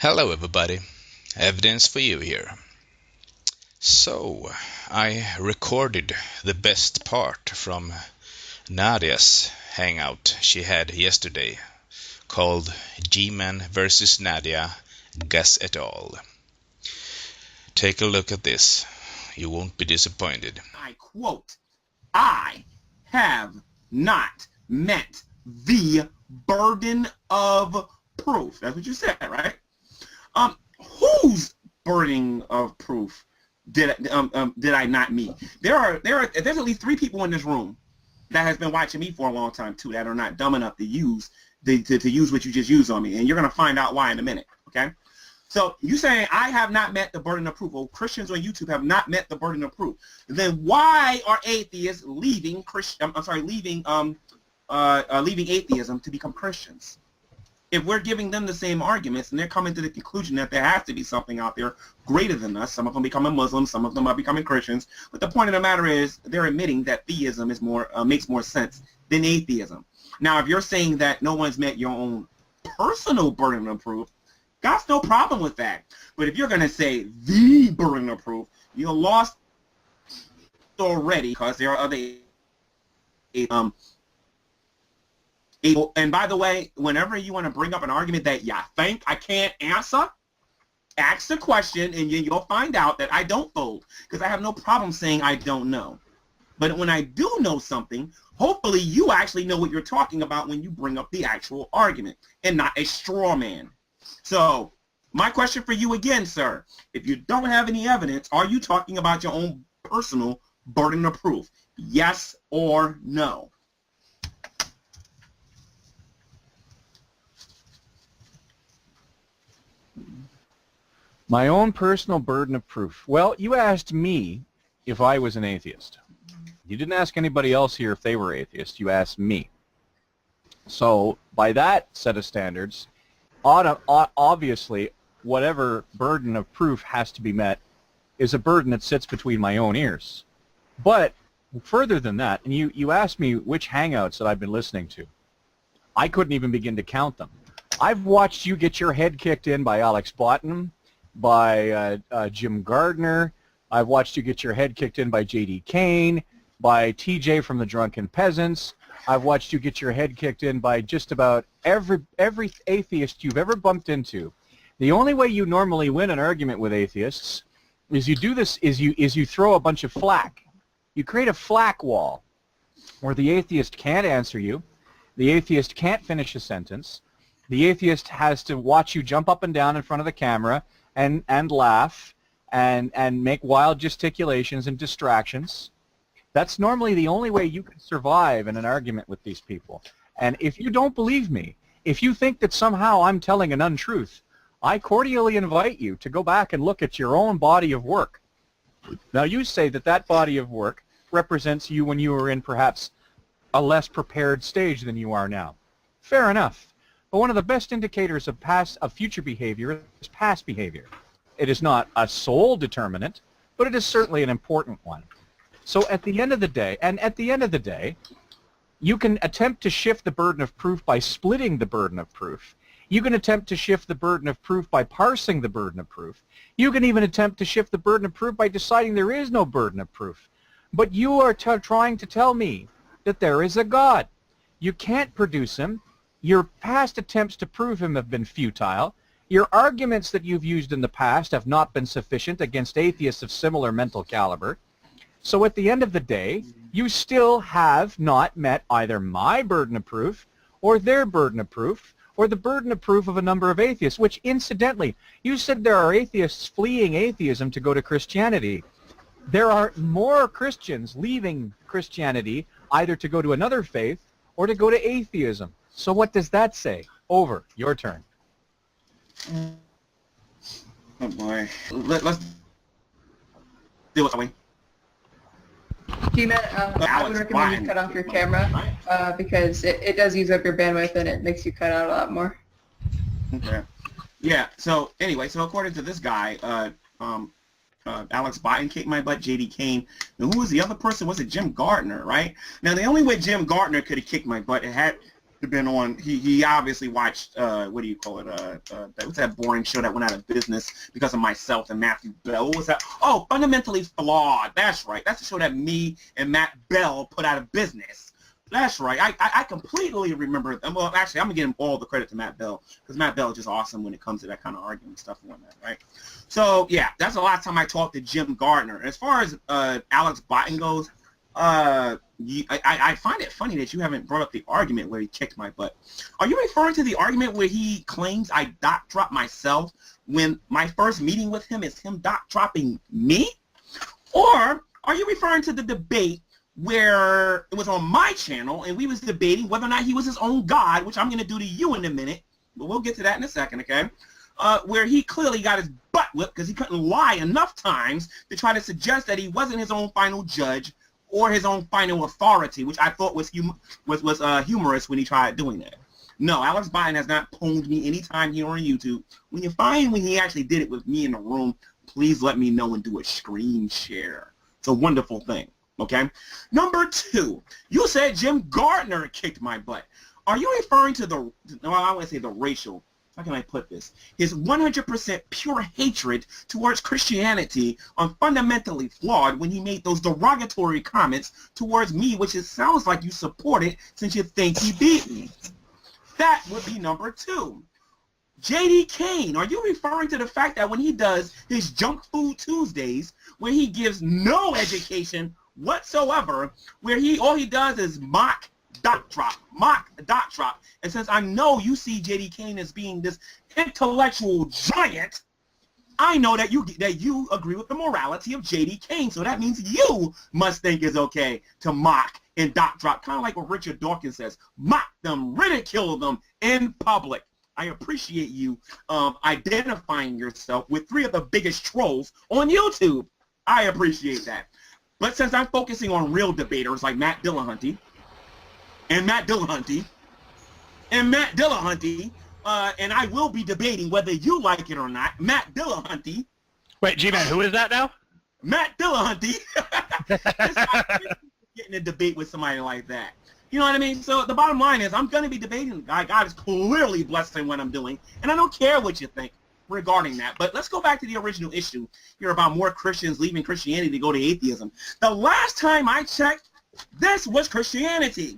Hello everybody, evidence for you here. So, I recorded the best part from Nadia's hangout she had yesterday, called G-Man vs Nadia, Guess et al. Take a look at this, you won't be disappointed. I quote, I have not met the burden of proof. That's what you said, right? Whose burden of proof did I not meet? There's at least 3 people in this room that has been watching me for a long time too that are not dumb enough to use to use what you just used on me, and you're gonna find out why in a minute. Okay? So you saying I have not met the burden of proof, or Christians on YouTube have not met the burden of proof? Then why are atheists leaving leaving atheism to become Christians? If we're giving them the same arguments and they're coming to the conclusion that there has to be something out there greater than us, some of them becoming Muslims, some of them are becoming Christians, but the point of the matter is they're admitting that theism is makes more sense than atheism. Now, if you're saying that no one's met your own personal burden of proof, God's no problem with that. But if you're going to say the burden of proof, you're lost already, because there are other and by the way, whenever you want to bring up an argument that you think I can't answer, ask the question and you'll find out that I don't fold, because I have no problem saying I don't know. But when I do know something, hopefully you actually know what you're talking about when you bring up the actual argument and not a straw man. So my question for you again, sir, if you don't have any evidence, are you talking about your own personal burden of proof? Yes or no? My own personal burden of proof. Well, you asked me if I was an atheist. You didn't ask anybody else here if they were atheists. You asked me. So by that set of standards, obviously, whatever burden of proof has to be met is a burden that sits between my own ears. But further than that, and you asked me which hangouts that I've been listening to. I couldn't even begin to count them. I've watched you get your head kicked in by Alex Bottom, by Jim Gardner. I've watched you get your head kicked in by J.D. Kane, by TJ from the Drunken Peasants. I've watched you get your head kicked in by just about every atheist you've ever bumped into. The only way you normally win an argument with atheists is you throw a bunch of flack. You create a flack wall where the atheist can't answer you, the atheist can't finish a sentence, the atheist has to watch you jump up and down in front of the camera and laugh and make wild gesticulations and distractions. That's normally the only way you can survive in an argument with these people. And if you don't believe me, if you think that somehow I'm telling an untruth, I cordially invite you to go back and look at your own body of work. Now, you say that that body of work represents you when you were in perhaps a less prepared stage than you are now. Fair enough. But one of the best indicators of future behavior is past behavior. It is not a sole determinant, but it is certainly an important one. So at the end of the day, you can attempt to shift the burden of proof by splitting the burden of proof. You can attempt to shift the burden of proof by parsing the burden of proof. You can even attempt to shift the burden of proof by deciding there is no burden of proof. But you are trying to tell me that there is a God. You can't produce him. Your past attempts to prove him have been futile. Your arguments that you've used in the past have not been sufficient against atheists of similar mental caliber. So at the end of the day, you still have not met either my burden of proof or their burden of proof or the burden of proof of a number of atheists, which incidentally, you said there are atheists fleeing atheism to go to Christianity. There are more Christians leaving Christianity either to go to another faith or to go to atheism. So what does that say? Over. Your turn. Oh boy. Let's deal with it. G-Man, I would recommend you cut off your camera because it does use up your bandwidth and it makes you cut out a lot more. Okay. Yeah. So anyway, so according to this guy, Alex Biden kicked my butt, J.D. Kane. Now, who was the other person? Was it Jim Gardner, right? Now, the only way Jim Gardner could have kicked my butt, been on. He obviously watched what do you call it? What's that boring show that went out of business because of myself and Matthew Bell? What was that? Oh, Fundamentally Flawed. That's right. That's the show that me and Matt Bell put out of business. That's right. I completely remember. Well, actually, I'm gonna give him all the credit to Matt Bell because Matt Bell is just awesome when it comes to that kind of argument stuff and whatnot, right? So yeah, that's the last time I talked to Jim Gardner. As far as Alex Botton goes, I find it funny that you haven't brought up the argument where he kicked my butt. Are you referring to the argument where he claims I doc dropped myself when my first meeting with him is him doc dropping me? Or are you referring to the debate where it was on my channel and we was debating whether or not he was his own God, which I'm going to do to you in a minute, but we'll get to that in a second, okay? Where he clearly got his butt whipped because he couldn't lie enough times to try to suggest that he wasn't his own final judge or his own final authority, which I thought was humorous when he tried doing that. No, Alex Biden has not pwned me anytime here on YouTube. When you find when he actually did it with me in the room, please let me know and do a screen share. It's a wonderful thing. Okay. Number 2, you said Jim Gardner kicked my butt. Are you referring to the, no, I want to say the racial, how can I put this? His 100% pure hatred towards Christianity on Fundamentally Flawed when he made those derogatory comments towards me, which it sounds like you support it since you think he beat me. That would be number 2. J.D. Kane, are you referring to the fact that when he does his Junk Food Tuesdays, where he gives no education whatsoever, where all he does is mock doc drop, and since I know you see J.D. Kane as being this intellectual giant, I know that you agree with the morality of J.D. Kane, so that means you must think it's okay to mock and doc drop, kind of like what Richard Dawkins says, mock them, ridicule them in public. I appreciate you identifying yourself with 3 of the biggest trolls on YouTube. I appreciate that. But since I'm focusing on real debaters like Matt Dillahunty, and I will be debating whether you like it or not, Matt Dillahunty. Wait, G-Man, who is that now? Matt Dillahunty. It's not getting a debate with somebody like that. You know what I mean? So the bottom line is I'm going to be debating the guy. God is clearly blessed in what I'm doing, and I don't care what you think regarding that. But let's go back to the original issue here about more Christians leaving Christianity to go to atheism. The last time I checked, this was Christianity.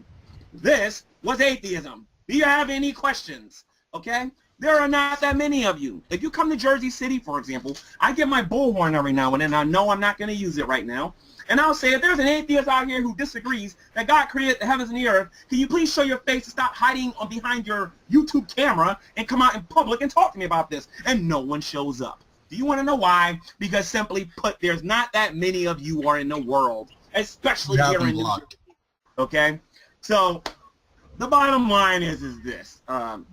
This was atheism. Do you have any questions? Okay? There are not that many of you. If you come to Jersey City, for example, I get my bullhorn every now and then. I know I'm not going to use it right now. And I'll say, if there's an atheist out here who disagrees that God created the heavens and the earth, can you please show your face and stop hiding behind your YouTube camera and come out in public and talk to me about this? And no one shows up. Do you want to know why? Because simply put, there's not that many of you are in the world, especially here in New Jersey. Okay? So the bottom line is this. You're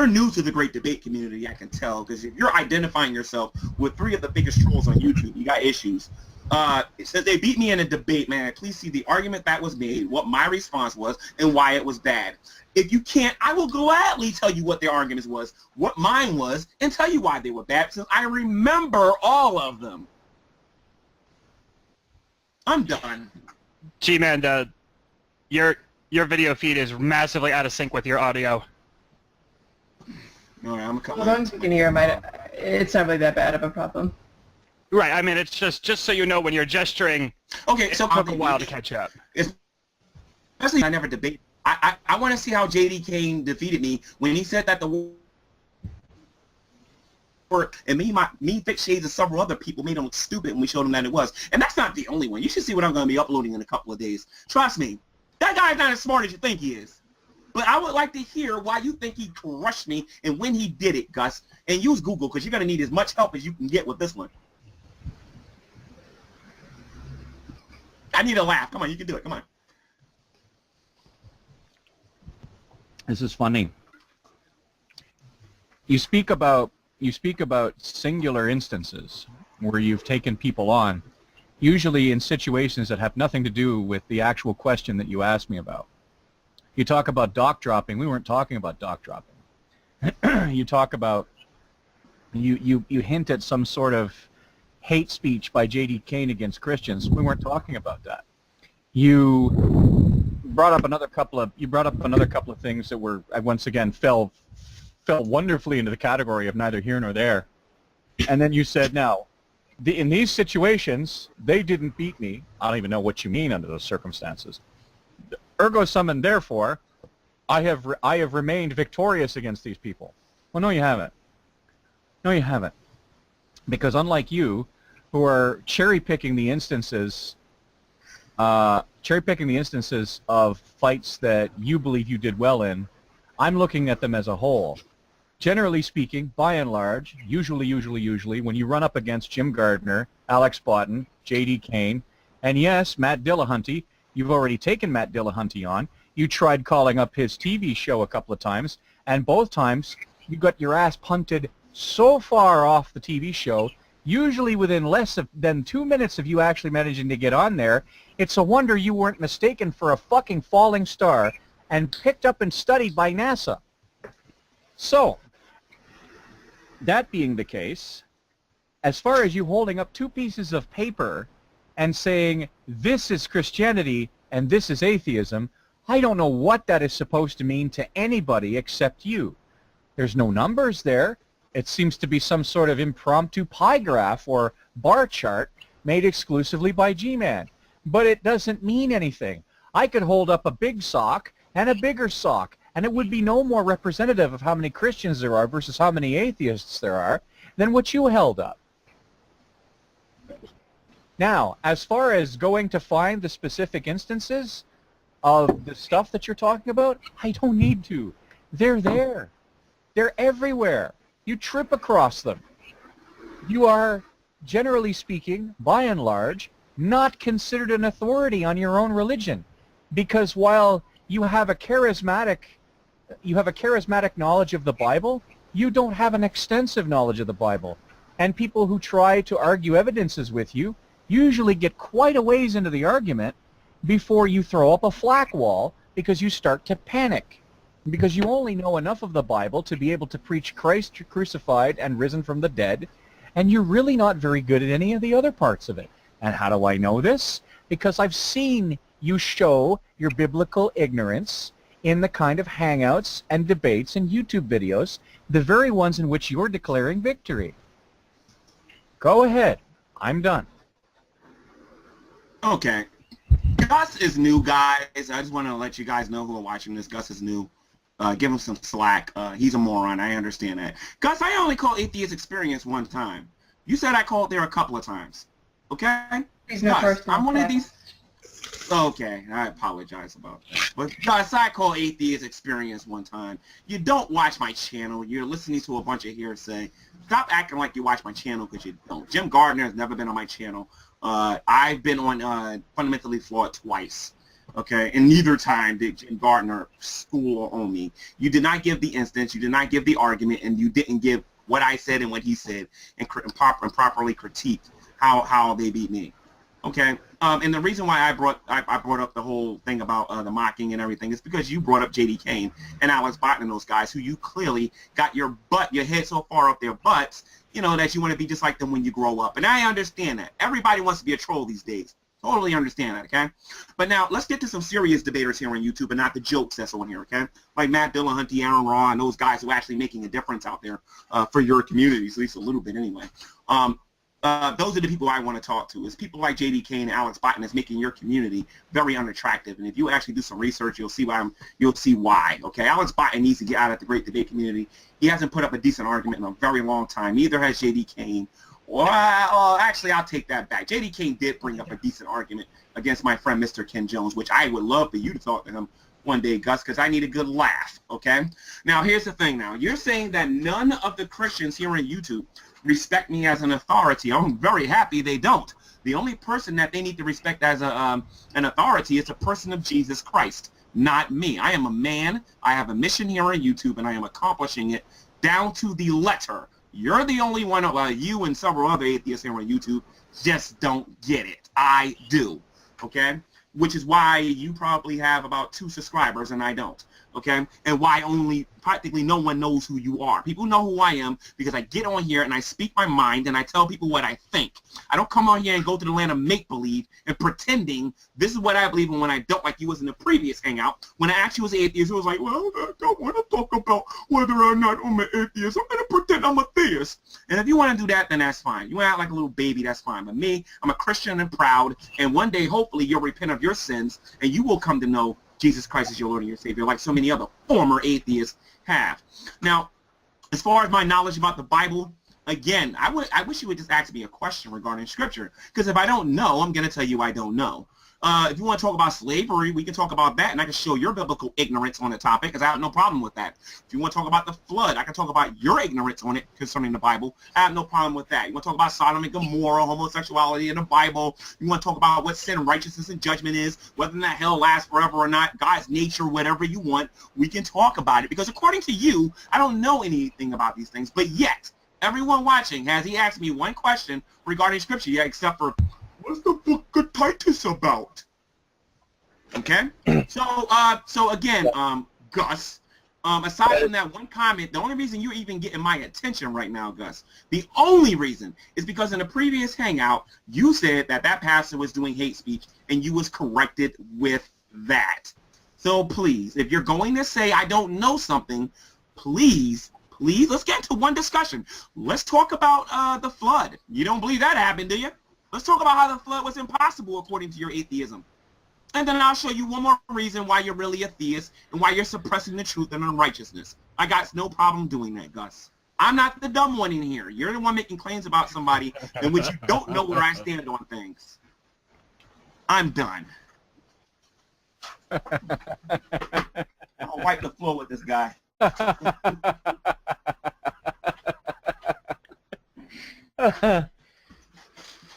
new to the great debate community, I can tell, because if you're identifying yourself with 3 of the biggest trolls on YouTube, you got issues. Since they beat me in a debate, man, please see the argument that was made, what my response was, and why it was bad. If you can't, I will gladly tell you what their arguments was, what mine was, and tell you why they were bad, since I remember all of them. I'm done. G-Man, your video feed is massively out of sync with your audio. All right, I'm a couple. As long as you can hear him, it's not really that bad of a problem. Right, I mean, it's just so you know, when you're gesturing, okay, so it took a while to catch up. Especially I never debate. I want to see how J.D. Kane defeated me when he said that the word, and me, Thick Shades, and several other people made him look stupid when we showed him that it was. And that's not the only one. You should see what I'm going to be uploading in a couple of days. Trust me, that guy's not as smart as you think he is. But I would like to hear why you think he crushed me and when he did it, Gus. And use Google, because you're going to need as much help as you can get with this one. I need a laugh. Come on, you can do it. Come on. This is funny. You speak about singular instances where you've taken people on, usually in situations that have nothing to do with the actual question that you asked me about. You talk about doc dropping. We weren't talking about doc dropping. You talk about, you hint at some sort of hate speech by J.D. Kane against Christians. We weren't talking about that. You brought up another couple of things that were once again fell wonderfully into the category of neither here nor there. And then you said, now, in these situations, they didn't beat me. I don't even know what you mean under those circumstances. Ergo sum and therefore, I have remained victorious against these people. Well, no, you haven't. No, you haven't. Because unlike you, who are cherry-picking the instances of fights that you believe you did well in, I'm looking at them as a whole. Generally speaking, by and large, usually, when you run up against Jim Gardner, Alex Botten, J.D. Kane, and yes, Matt Dillahunty, you've already taken Matt Dillahunty on. You tried calling up his TV show a couple of times, and both times you got your ass punted so far off the TV show, usually within less than 2 minutes of you actually managing to get on there. It's a wonder you weren't mistaken for a fucking falling star and picked up and studied by NASA. So, that being the case, as far as you holding up two pieces of paper and saying, this is Christianity and this is atheism, I don't know what that is supposed to mean to anybody except you. There's no numbers there. It seems to be some sort of impromptu pie graph or bar chart made exclusively by G-Man. But it doesn't mean anything. I could hold up a big sock and a bigger sock, and it would be no more representative of how many Christians there are versus how many atheists there are than what you held up. Now, as far as going to find the specific instances of the stuff that you're talking about, I don't need to. They're there. They're everywhere. You trip across them. You are, generally speaking, by and large, not considered an authority on your own religion, because while you have a charismatic knowledge of the Bible, you don't have an extensive knowledge of the Bible. And people who try to argue evidences with you usually get quite a ways into the argument before you throw up a flak wall because you start to panic. Because you only know enough of the Bible to be able to preach Christ crucified and risen from the dead, and you're really not very good at any of the other parts of it. And how do I know this? Because I've seen you show your biblical ignorance in the kind of hangouts and debates and YouTube videos, the very ones in which you're declaring victory. Go ahead. I'm done. Okay. Gus is new, guys. I just want to let you guys know who are watching this. Gus is new. Give him some slack. He's a moron. I understand that. Gus, I only called Atheist Experience one time. You said I called there a couple of times. Okay? He's no Gus, I'm one of these... Okay, I apologize about that. But Gus, I called Atheist Experience one time. You don't watch my channel. You're listening to a bunch of hearsay. Stop acting like you watch my channel because you don't. Jim Gardner has never been on my channel. I've been on Fundamentally Flawed twice. Okay, and neither time did Jim Gardner school on me. You did not give the instance, you did not give the argument, and you didn't give what I said and what he said, and properly critiqued how they beat me. Okay, and the reason why I brought up the whole thing about the mocking and everything is because you brought up J.D. Kane and Alex Botten and those guys who you clearly got your head so far up their butts, you know, that you want to be just like them when you grow up. And I understand that. Everybody wants to be a troll these days. Totally understand that, okay? But now, let's get to some serious debaters here on YouTube and not the jokes that's on here, okay? Like Matt Dillahunty, Aaron Raw, and those guys who are actually making a difference out there for your communities, at least a little bit anyway. Those are the people I want to talk to. It's people like J.D. Kane and Alex Botten that's making your community very unattractive. And if you actually do some research, you'll see why. Okay, Alex Botten needs to get out of the great debate community. He hasn't put up a decent argument in a very long time. Neither has J.D. Kane. Well, actually, I'll take that back. J.D. Kane did bring up a decent argument against my friend Mr. Ken Jones, which I would love for you to talk to him one day, Gus, because I need a good laugh, okay? Now, here's the thing now. You're saying that none of the Christians here on YouTube respect me as an authority. I'm very happy they don't. The only person that they need to respect as an authority is a person of Jesus Christ, not me. I am a man. I have a mission here on YouTube, and I am accomplishing it down to the letter. You're the only one, you and several other atheists here on YouTube just don't get it. I do, okay? which is why you probably have about 2 subscribers and I don't. Okay, and why only practically no one knows who you are. People know who I am because I get on here and I speak my mind and I tell people what I think. I don't come on here and go to the land of make-believe and pretending this is what I believe in when I don't, like you was in the previous hangout. When I actually was atheist, it was like, well, I don't want to talk about whether or not I'm an atheist. I'm going to pretend I'm a theist. And if you want to do that, then that's fine. You want to act like a little baby, that's fine. But me, I'm a Christian and proud, and one day, hopefully, you'll repent of your sins and you will come to know Jesus Christ is your Lord and your Savior, like so many other former atheists have. Now, as far as my knowledge about the Bible, again, I wish you would just ask me a question regarding Scripture, because if I don't know, I'm going to tell you I don't know. If you want to talk about slavery, we can talk about that, and I can show your biblical ignorance on the topic, because I have no problem with that. If you want to talk about the flood, I can talk about your ignorance on it concerning the Bible. I have no problem with that. You want to talk about Sodom and Gomorrah, homosexuality in the Bible. You want to talk about what sin, righteousness, and judgment is, whether that hell lasts forever or not, God's nature, whatever you want. We can talk about it, because according to you, I don't know anything about these things, but yet, everyone watching, has he asked me one question regarding Scripture, yeah, except for, what's the book of Titus about? Okay, so again, Gus, aside from that one comment, the only reason you're even getting my attention right now, Gus, the only reason is because in the previous hangout, you said that that pastor was doing hate speech, and you was corrected with that. So please, if you're going to say I don't know something, please, let's get into one discussion. Let's talk about the flood. You don't believe that happened, do you? Let's talk about how the flood was impossible according to your atheism. And then I'll show you one more reason why you're really a theist and why you're suppressing the truth and unrighteousness. I got no problem doing that, Gus. I'm not the dumb one in here. You're the one making claims about somebody in which you don't know where I stand on things. I'm done. I'll wipe the floor with this guy.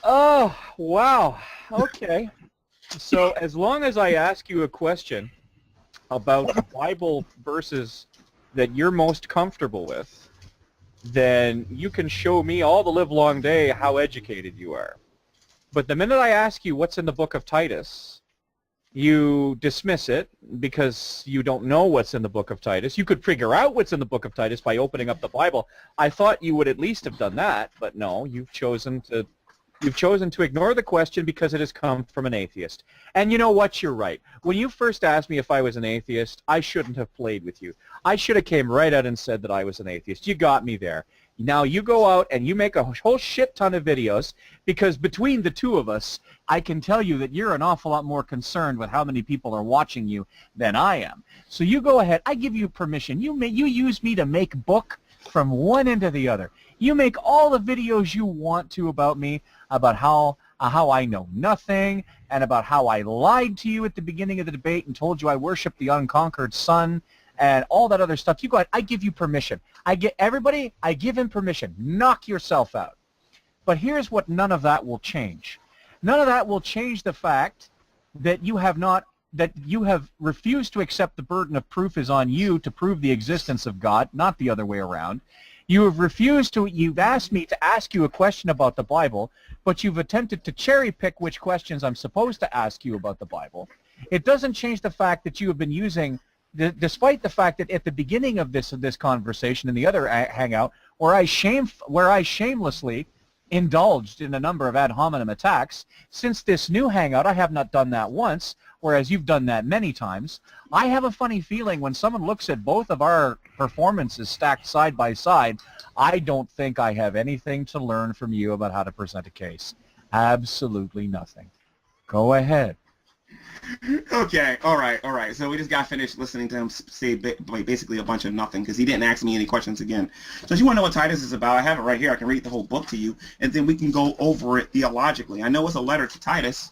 Oh, wow. Okay. So as long as I ask you a question about the Bible verses that you're most comfortable with, then you can show me all the livelong day how educated you are. But the minute I ask you what's in the book of Titus, you dismiss it because you don't know what's in the book of Titus. You could figure out what's in the book of Titus by opening up the Bible. I thought you would at least have done that, but no, you've chosen to ignore the question because it has come from an atheist. And you know what? You're right. When you first asked me if I was an atheist, I shouldn't have played with you. I should have came right out and said that I was an atheist. You got me there. Now you go out and you make a whole shit ton of videos because between the two of us, I can tell you that you're an awful lot more concerned with how many people are watching you than I am. So you go ahead. I give you permission. You use me to make book from one end to the other. You make all the videos you want to about me, about how I know nothing, and about how I lied to you at the beginning of the debate and told you I worship the unconquered sun, and all that other stuff. You go ahead. I give you permission. I give him permission. Knock yourself out. But here's what none of that will change. None of that will change the fact that you have refused to accept the burden of proof is on you to prove the existence of God, not the other way around. You've asked me to ask you a question about the Bible, but you've attempted to cherry pick which questions I'm supposed to ask you about the Bible. It doesn't change the fact that you have been using, despite the fact that at the beginning of this conversation in the other hangout, where I shamelessly indulged in a number of ad hominem attacks, since this new hangout I have not done that once, whereas you've done that many times. I have a funny feeling when someone looks at both of our performances stacked side by side, I don't think I have anything to learn from you about how to present a case. Absolutely nothing. Go ahead. Okay, all right. So we just got finished listening to him say basically a bunch of nothing because he didn't ask me any questions again. So if you want to know what Titus is about, I have it right here. I can read the whole book to you, and then we can go over it theologically. I know it's a letter to Titus,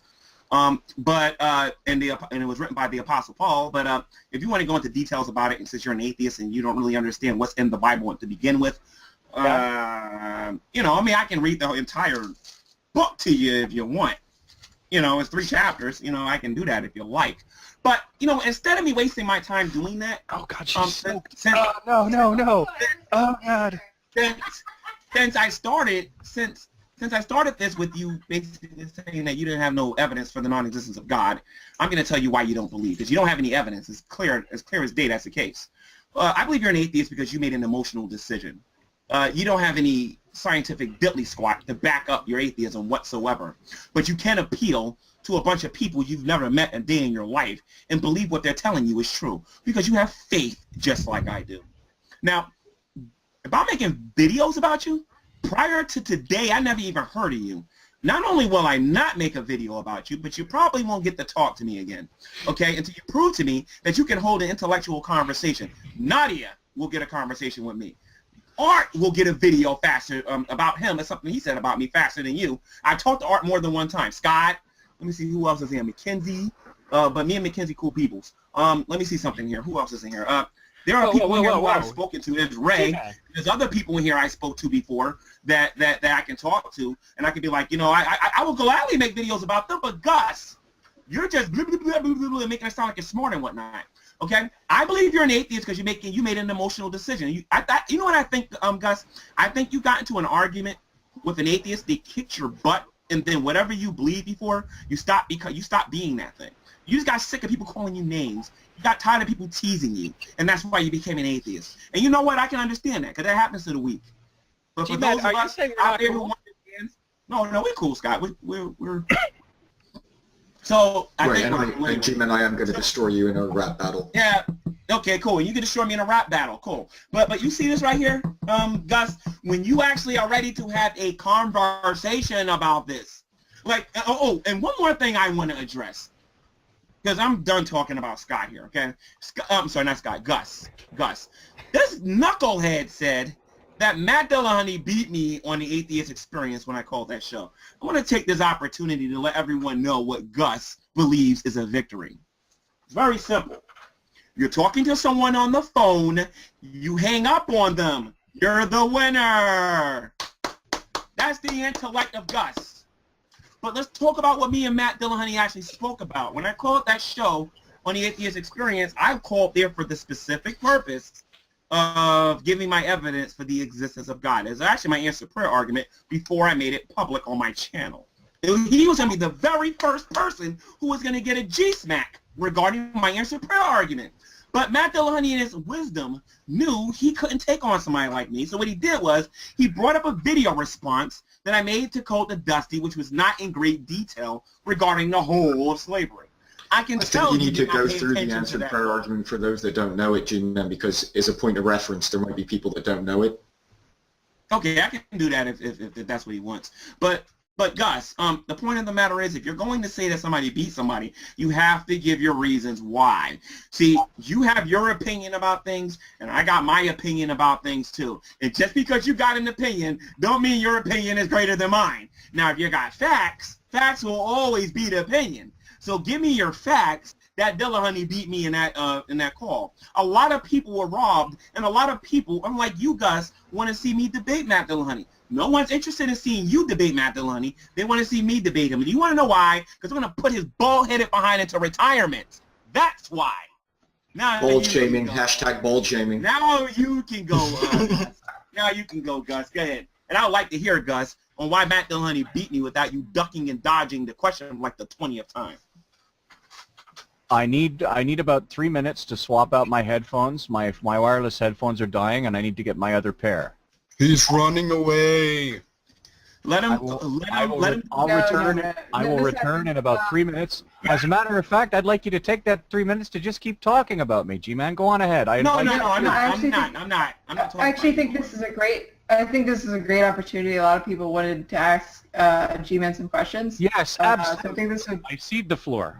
and it was written by the Apostle Paul, but if you want to go into details about it, and since you're an atheist and you don't really understand what's in the Bible to begin with, I can read the entire book to you if you want. It's 3 chapters. I can do that if you like. But, instead of me wasting my time doing that... Oh, God, no. Oh, God. Since I started, since since I started this with you basically saying that you didn't have no evidence for the non-existence of God, I'm going to tell you why you don't believe, because you don't have any evidence. It's clear as day that's the case. I believe you're an atheist because you made an emotional decision. You don't have any scientific diddly squat to back up your atheism whatsoever, but you can appeal to a bunch of people you've never met a day in your life and believe what they're telling you is true because you have faith just like I do. Now, if I'm making videos about you, prior to today, I never even heard of you. Not only will I not make a video about you, but you probably won't get to talk to me again, okay, until you prove to me that you can hold an intellectual conversation. Nadia will get a conversation with me. Art will get a video faster about him. It's something he said about me faster than you. I talked to Art more than one time. Scott, let me see who else is in here. Mackenzie, but me and Mackenzie cool peoples. Let me see something here. Who else is in here? There are people in here who I've spoken to. There's Ray. Yeah. There's other people in here I spoke to before that I can talk to, and I can be like, you know, I will gladly make videos about them, but Gus, you're just blah, blah, blah, blah, blah, blah, making it sound like you're smart and whatnot. Okay, I believe you're an atheist because you made an emotional decision. You know what I think, Gus? I think you got into an argument with an atheist. They kicked your butt, and then whatever you believed before, you stopped being that thing. You just got sick of people calling you names. You got tired of people teasing you, and that's why you became an atheist. And you know what? I can understand that because that happens to the weak. But for those of us out there who want to dance, no, we're cool, Scott. We're So I think G-Man, I am going to destroy you in a rap battle. Yeah. Okay, cool. You can destroy me in a rap battle. Cool. But you see this right here, Gus? When you actually are ready to have a conversation about this, like, and one more thing I want to address, because I'm done talking about Scott here. Okay. I'm sorry, not Scott. Gus. This knucklehead said that Matt Dillahunty beat me on the Atheist Experience when I called that show. I want to take this opportunity to let everyone know what Gus believes is a victory. It's very simple. You're talking to someone on the phone, you hang up on them. You're the winner. That's the intellect of Gus. But let's talk about what me and Matt Dillahunty actually spoke about. When I called that show on the Atheist Experience, I called there for the specific purpose of giving my evidence for the existence of God. It's actually my answer prayer argument before I made it public on my channel. He was going to be the very first person who was going to get a G-smack regarding my answer prayer argument. But Matt Dillahunty in his wisdom knew he couldn't take on somebody like me. So what he did was he brought up a video response that I made to Cult of Dusty, which was not in great detail regarding the whole of slavery. I think you need to go through the answer prayer argument for those that don't know it, G-Man, because as a point of reference, there might be people that don't know it. Okay, I can do that if that's what he wants. But Gus, the point of the matter is, if you're going to say that somebody beat somebody, you have to give your reasons why. See, you have your opinion about things, and I got my opinion about things too. And just because you got an opinion, don't mean your opinion is greater than mine. Now, if you got facts, facts will always beat opinion. So give me your facts that Dillahunty beat me in that call. A lot of people were robbed, and a lot of people, unlike you, Gus, want to see me debate Matt Dillahunty. No one's interested in seeing you debate Matt Dillahunty. They want to see me debate him. Do you want to know why? Because I'm going to put his bald-headed behind into retirement. That's why. Now bold shaming. Hashtag bold shaming. Now you can go, Gus. Now you can go, Gus. Go ahead. And I would like to hear, Gus, on why Matt Dillahunty beat me without you ducking and dodging the question like the 20th time. I need about 3 minutes to swap out my headphones. My wireless headphones are dying, and I need to get my other pair. He's running away. I will return in about 3 minutes. As a matter of fact, I'd like you to take that 3 minutes to just keep talking about me, G-Man. Go on ahead. I'm not I actually think this is a great opportunity. A lot of people wanted to ask G-Man some questions. Yes, absolutely. So I cede the floor.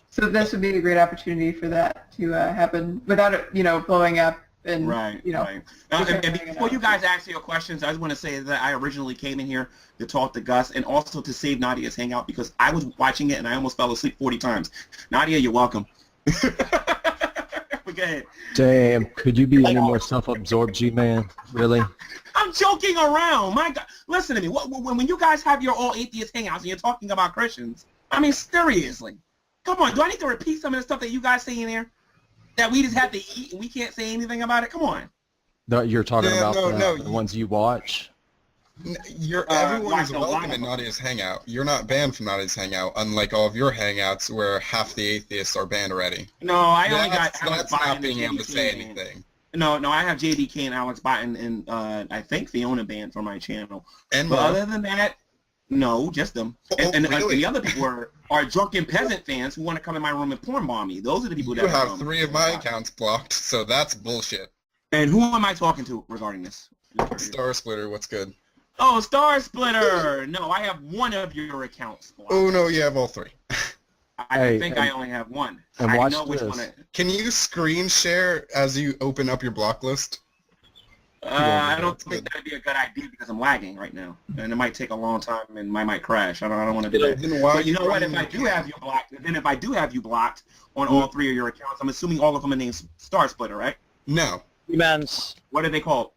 So this would be a great opportunity for that to happen without it, blowing up. And, right. And before you guys ask your questions, I just want to say that I originally came in here to talk to Gus and also to save Nadia's hangout because I was watching it and I almost fell asleep 40 times. Nadia, you're welcome. Go ahead. Damn, could you be any more self-absorbed, G-Man? Really? I'm joking around. My God. Listen to me. When you guys have your all atheist hangouts and you're talking about Christians, I mean, seriously. Come on. Do I need to repeat some of the stuff that you guys say in there? That we just have to eat and we can't say anything about it? Come on. No, you're talking about the ones you watch? Everyone is watch a welcome lot in of them. Nadia's Hangout. You're not banned from Nadia's Hangout, unlike all of your Hangouts where half the atheists are banned already. No, I only got That's Alex not Biden being and able to say JD Kane. anything. No, I have JDK and Alex Biden and I think Fiona banned from my channel. And But more. other than that, no, just them. Oh, And really? the other people are drunken peasant fans who want to come in my room and porn bomb me. Those are the people that You have 3 of my accounts blocked, so that's bullshit. And who am I talking to regarding this? Star Splitter, what's good? Oh, Star Splitter! No, I have 1 of your accounts blocked. Oh no, you have all 3. I think I only have 1. And I watch know which this. one. Can you screen share as you open up your block list? I don't think that'd be a good idea because I'm lagging right now, and it might take a long time and I might crash. I don't want to do that. Then why But you know what? If running I do have you blocked, then if I do have you blocked on all 3 of your accounts, I'm assuming all of them are named Star Splitter, right? No. G-Man's. What are they called?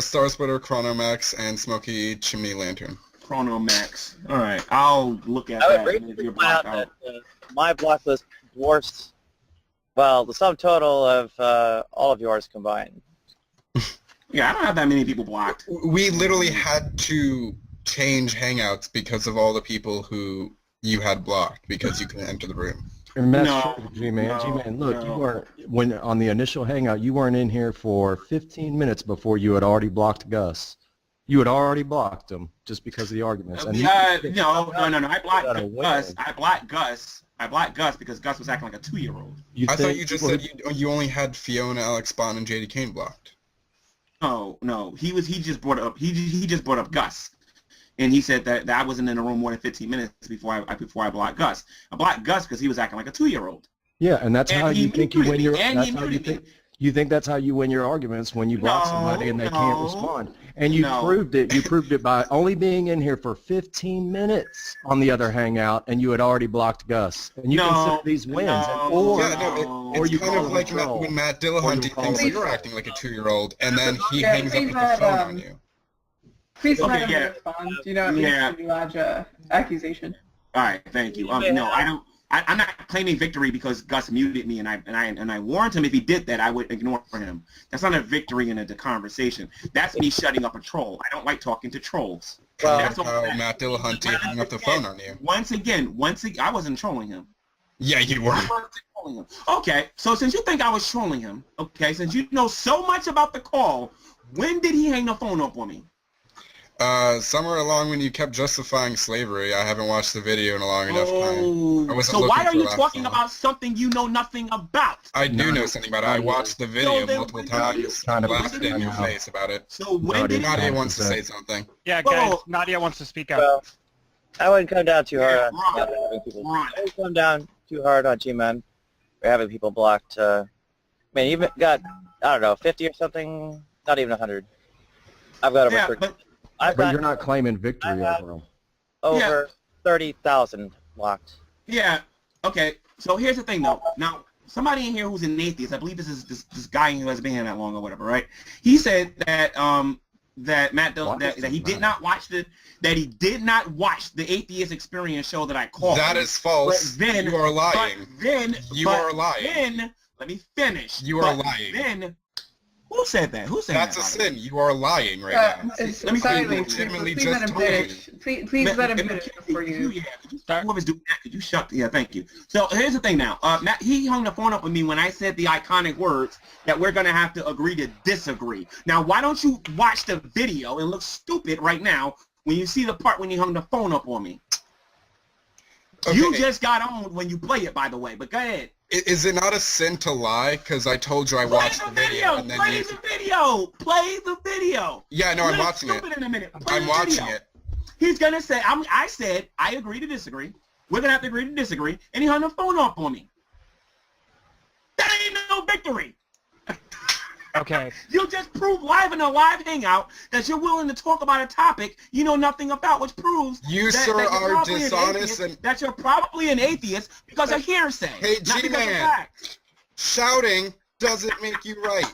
Star Splitter, Chronomax, and Smoky Chimney Lantern. Chronomax. All right, I'll look at I that. would And if briefly you're point out blocked that my block list dwarfs, well, the sum total of all of yours combined. yeah, I don't have that many people blocked. We literally had to change Hangouts because of all the people who you had blocked because you couldn't enter the room. And that's No, true, G-Man. no, G-Man, look, you no. weren't, when on the initial hangout, you weren't in here for 15 minutes before you had already blocked Gus. You had already blocked him just because of the arguments. And No. I blocked Gotta Gus. win. I blocked Gus because Gus was acting like a 2-year-old. I thought think you just people- said you only had Fiona, Alex Bond, and JD Kane blocked. No, he just brought up Gus, and he said that I wasn't in the room more than 15 minutes before I blocked Gus. I blocked Gus because he was acting like a 2-year-old. Yeah, and that's And how he you think you muted win me, your. and That's he how you muted me. think. You think that's how you win your arguments when you block somebody and they can't No, respond. And you no. proved it. You proved it by only being in here for 15 minutes on the other hangout, and you had already blocked Gus. And you No, consider these wins, no, or Yeah, no, no. or it's you kind call of it like a troll. when Matt Or you Dillahunty call thinks it a you're troll. acting like a 2-year-old, and then he Yeah, hangs up please with the let, phone on you. Please Okay, let him yeah. respond. Do not mean Yeah. to lodge a accusation. All right, thank you. No, I don't. I'm not claiming victory because Gus muted me, and I warned him if he did that, I would ignore him. That's not a victory in a conversation. That's me shutting up a troll. I don't like talking to trolls. Well, That's all How that. Matt Dillahunty hung up the phone on you. Once again, I wasn't trolling him. Yeah, you were. I wasn't trolling him. Okay, so since you think I was trolling him, okay, since you know so much about the call, when did he hang the phone up on me? Somewhere along when you kept justifying slavery, I haven't watched the video in a long enough time. I Oh, wasn't so why looking are for you that talking phone. about something you know nothing about? I do know something about it. I watched the video So then multiple when times, Kind of blasted in your now. face about it. So when Nadia did he? Nadia Thanks wants for to that. say something. Yeah, guys, Whoa. Nadia wants to speak up. Well, I wouldn't come down too hard Yeah, on Ron. having people. Ron. I wouldn't come down too hard on G-Man for having people blocked. Man, you've got, I don't know, 50 or something, not even 100. I've got over Yeah, 30. but I've But got you're not claiming victory I have- over them. over 30,000 blocked. yeah, okay. So here's the thing, though. Now, somebody in here who's an atheist, I believe this is this guy who has been here that long or whatever, right? He said that that Matt Dill, Why that, does that he it did matter? not watch the Atheist Experience show that I called. That is false. But then, You are lying. You are lying. Then let me finish. You are But lying. Then who said that? Who said That's a that? by the way? sin. You are lying right now. Let me Silence. legitimately Please just let him told finish. Please let him If- finish if- before you. Yeah, whoever's doing that, could you shut? Yeah, thank you. So here's the thing now. Matt, he hung the phone up with me when I said the iconic words that we're gonna have to agree to disagree. Now, why don't you watch the video and look stupid right now when you see the part when he hung the phone up on me? Okay. You just got on when you play it, by the way. But go ahead. Is it not a sin to lie? Because I told you I Play watched the the video, video. and then Play you... the video. Play the video. Yeah, no, I'm Look watching it. stupid in a minute. Play I'm the watching video. it. He's gonna say, I said, I agree to disagree. We're gonna have to agree to disagree, and he hung the phone up on me. That ain't no victory. Okay. You just proved live in a live hangout that you're willing to talk about a topic you know nothing about, which proves You, that, sir, that you're are probably an dishonest atheist, and- that you're probably an atheist because of hearsay, Hey, not because of G-Man. fact. Shouting doesn't make you right.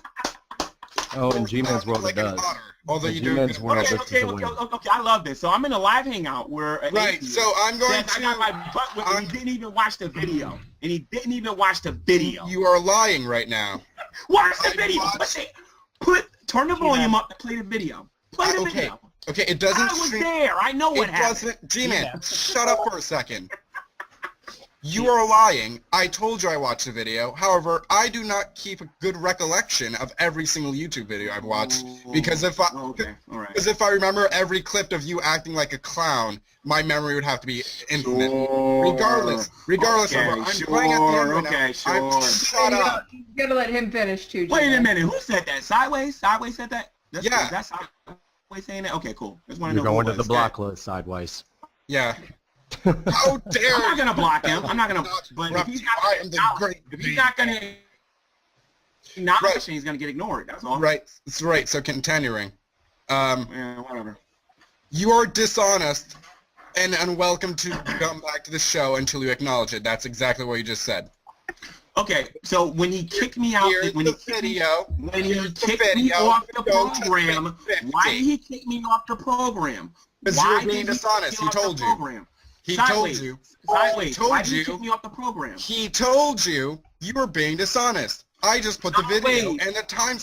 Oh, in G-Man's world Like it an does. otter, although In you do G-Man's it world, Okay, this is okay, the okay, win. okay, I love this. So I'm in a live hangout where an Right, atheist so I'm going says I got my to... butt whipped and he didn't even watch the video. And he didn't even watch the video. You are lying right now. Watch the I video. watched- Turn the volume up to play the video. Play the Okay, video. Okay, it doesn't. I was there. I know what happened. G-Man, shut up for a second. You are lying. I told you I watched the video. However, I do not keep a good recollection of every single YouTube video I've watched because if I remember every clip of you acting like a clown, my memory would have to be infinite. Regardless of what I'm playing at the end right now. Shut up. You gotta let him finish too. Wait a minute. Who said that? Sideways? Sideways said that? That's Sideways saying that? Okay, cool. Just want to know. You're going to the block list, Sideways. Yeah. How dare I'm not gonna block him. I'm not gonna. But if he's not gonna acknowledge, he's gonna get ignored. That's all. Right. That's right. So continuing. Yeah, whatever. You are dishonest and unwelcome to come back to the show until you acknowledge it. That's exactly what you just said. Okay, so when he kicked me out, when he kicked me off the program, why did he kick me off the program? Because you were being dishonest. He told you. He told you. Sideways. Why did he kick me off the program? He told you you were being dishonest. I just put the video and the time.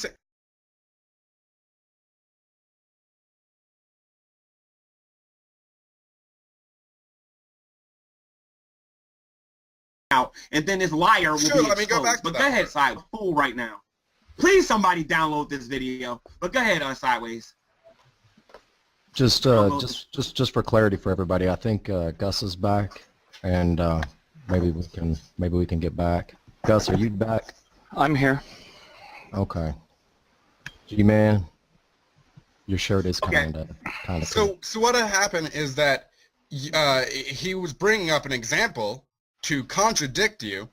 Out, and then this liar will be exposed. Let me go back to but go ahead, Sideways. Fool right now. Please, somebody download this video. But go ahead, Sideways. Just for clarity for everybody, I think Gus is back, and maybe we can get back. Gus, are you back? I'm here. Okay. G-Man, your shirt is kind of. So what had happened is that he was bringing up an example to contradict you,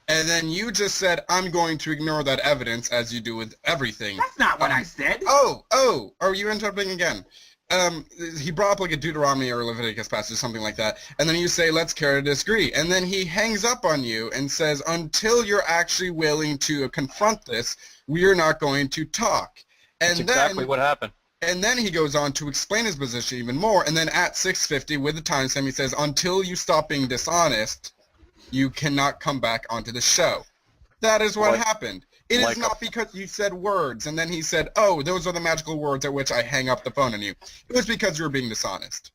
and then you just said, I'm going to ignore that evidence, as you do with everything. That's not what I said. Are you interrupting again? He brought up like a Deuteronomy or Leviticus passage, something like that, and then you say, let's care to disagree, and then he hangs up on you and says, until you're actually willing to confront this, we are not going to talk. And that's exactly what happened. And then he goes on to explain his position even more, and then at 6:50 with the timestamp, he says, until you stop being dishonest, you cannot come back onto the show. That is what happened. It is not because you said words, and then he said, oh, those are the magical words at which I hang up the phone on you. It was because you were being dishonest.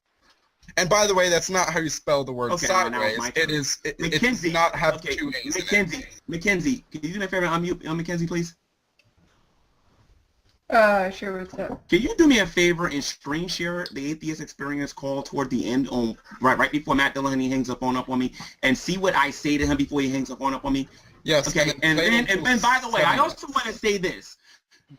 And by the way, that's not how you spell the word sideways. It does not have two A's in it. Mackenzie, can you do me a favor and unmute Mackenzie, please? Sure, what's up? Can you do me a favor and screen share the Atheist Experience call toward the end on right before Matt Dillon hangs the phone up on me, and see what I say to him before he hangs the phone up on me? Yes. Okay, and by the way, I also want to say this.